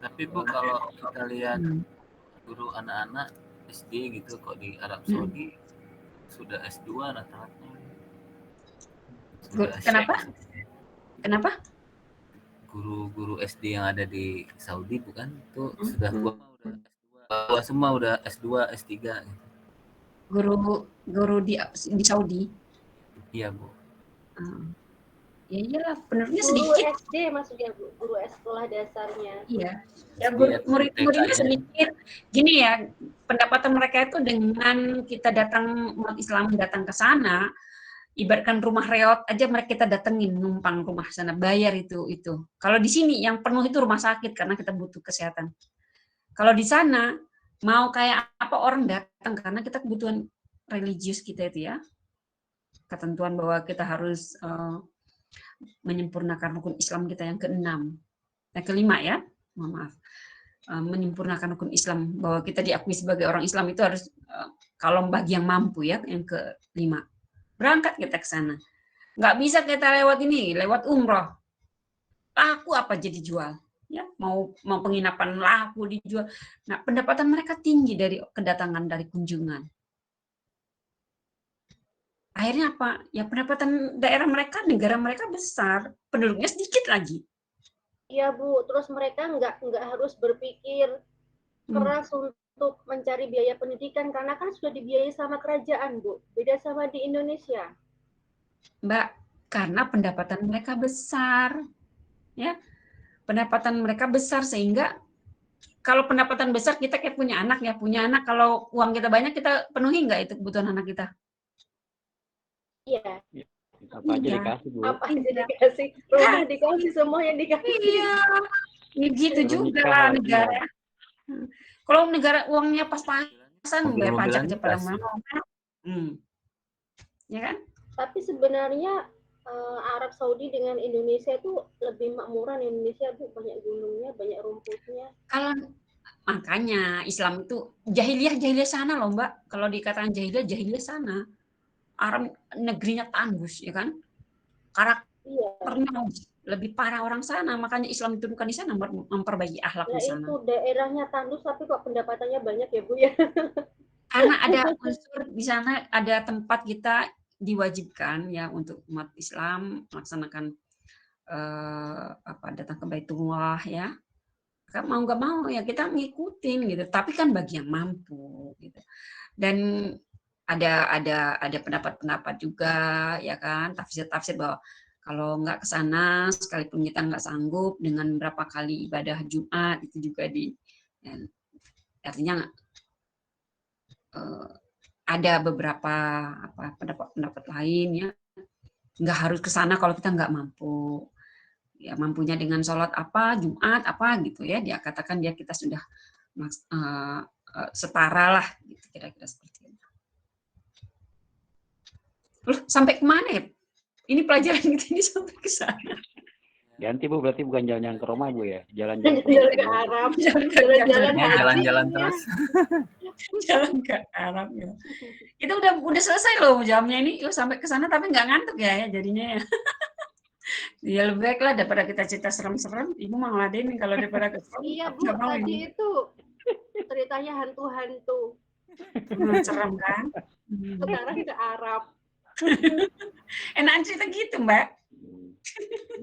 Tapi Bu, kalau kita lihat guru anak-anak SD gitu kok di Arab Saudi sudah S2 rata-rata. Kenapa? Guru-guru SD yang ada di Saudi bukan tuh sudah udah semua udah S2, S3 gitu. Guru di Saudi. Iya, Bu. Ya iyalah, penerusnya guru sedikit. Guru SD maksudnya Bu, guru sekolah dasarnya. Iya. Ya murid-muridnya sedikit. Gini ya, pendapatan mereka itu dengan kita umat Islam datang ke sana, ibaratkan rumah reot aja mereka kita datengin numpang rumah sana, bayar itu. Kalau di sini yang penuh itu rumah sakit karena kita butuh kesehatan. Kalau di sana mau kayak apa orang datang karena kita kebutuhan religius kita itu ya. Ketentuan bahwa kita harus menyempurnakan rukun Islam kita yang kelima ya, mohon maaf, menyempurnakan rukun Islam bahwa kita diakui sebagai orang Islam itu harus kalau bagi yang mampu ya, yang kelima berangkat kita ke sana. Nggak bisa kita lewat umroh, laku apa jadi jual ya, mau penginapan laku dijual. Nah, pendapatan mereka tinggi dari kedatangan dari kunjungan. Akhirnya apa? Ya pendapatan daerah mereka, negara mereka besar, penduduknya sedikit lagi. Iya Bu, terus mereka nggak harus berpikir keras untuk mencari biaya pendidikan karena kan sudah dibiayai sama kerajaan Bu. Beda sama di Indonesia. Mbak, karena pendapatan mereka besar, ya pendapatan mereka besar sehingga kalau pendapatan besar kita kayak punya anak kalau uang kita banyak kita penuhi nggak itu kebutuhan anak kita? Iya. Apa aja dikasih Bu? Apa aja dikasih? Rumah dikasih, semua yang dikasih. Iya. Ini gitu juga lah negara. Kalau negara uangnya pas-pasan, bayar pajak aja pada mau. Ya kan? Tapi sebenarnya Arab Saudi dengan Indonesia itu lebih makmuran. Indonesia Bu banyak gunungnya, banyak rumputnya. Kalau makanya Islam itu jahiliyah sana loh Mbak. Kalau dikatakan jahiliyah sana. Arab negerinya tandus ya kan, Pernah lebih parah orang sana, makanya Islam diturunkan di sana memperbaiki akhlak di sana. Itu daerahnya tandus tapi kok pendapatannya banyak ya Bu ya. Karena ada unsur di sana, ada tempat kita diwajibkan ya untuk umat Islam melaksanakan datang ke Baitullah ya. Kan mau nggak mau ya kita ngikutin gitu. Tapi kan bagi yang mampu gitu. Dan ada pendapat-pendapat juga ya kan, tafsir-tafsir bahwa kalau nggak ke sana, sekalipun kita nggak sanggup dengan berapa kali ibadah Jumat itu juga artinya ada beberapa pendapat-pendapat lain ya, nggak harus ke sana kalau kita nggak mampu. Ya mampunya dengan sholat apa, Jumat apa gitu ya, dia katakan kita sudah setara lah, gitu kira-kira seperti itu. Loh, sampai kemana ya? Ini pelajaran kita ini sampai ke sana. Ganti Bu, berarti bukan jalan-jalan ke Roma Bu ya? Jalan-jalan ke Arab, jalan-jalan terus. Jalan ke Arab ya. Kita udah selesai loh jamnya ini, sampai ke sana tapi nggak ngantuk ya jadinya ya. Ya lebih baik lah daripada kita cerita serem-serem. Ibu mau ngeladenin kalau daripada keserem. Iya Bu, tadi itu ceritanya hantu-hantu. Serem kan? Sekarang ke Arab. Enakan cerita gitu Mbak.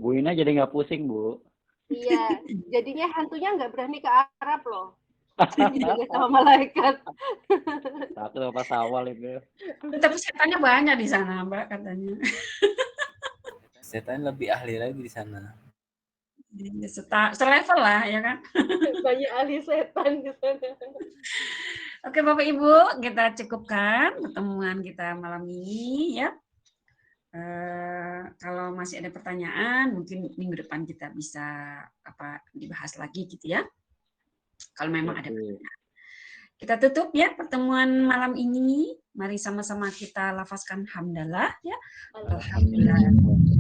Bu Ina jadi nggak pusing Bu. Iya, jadinya hantunya nggak berani ke Arab loh. Jadi sama malaikat. Takut apa pas awal itu. Tapi setannya banyak di sana Mbak katanya. Setan lebih ahli lagi di sana. Selevel lah ya kan. Banyak ahli setan di sana. Oke Bapak Ibu, kita cukupkan pertemuan kita malam ini ya. Kalau masih ada pertanyaan, mungkin minggu depan kita bisa dibahas lagi gitu ya. Kalau memang ada pertanyaan. Kita tutup ya pertemuan malam ini. Mari sama-sama kita lafazkan hamdalah ya. Alhamdulillah.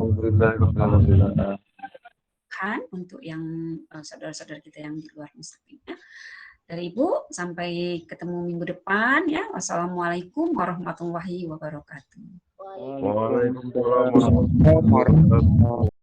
Alhamdulillah. Untuk yang saudara-saudara kita yang di luar Muslim ya. Dari Ibu, sampai ketemu minggu depan ya. Wassalamualaikum warahmatullahi wabarakatuh. Waalaikumsalam warahmatullahi wabarakatuh.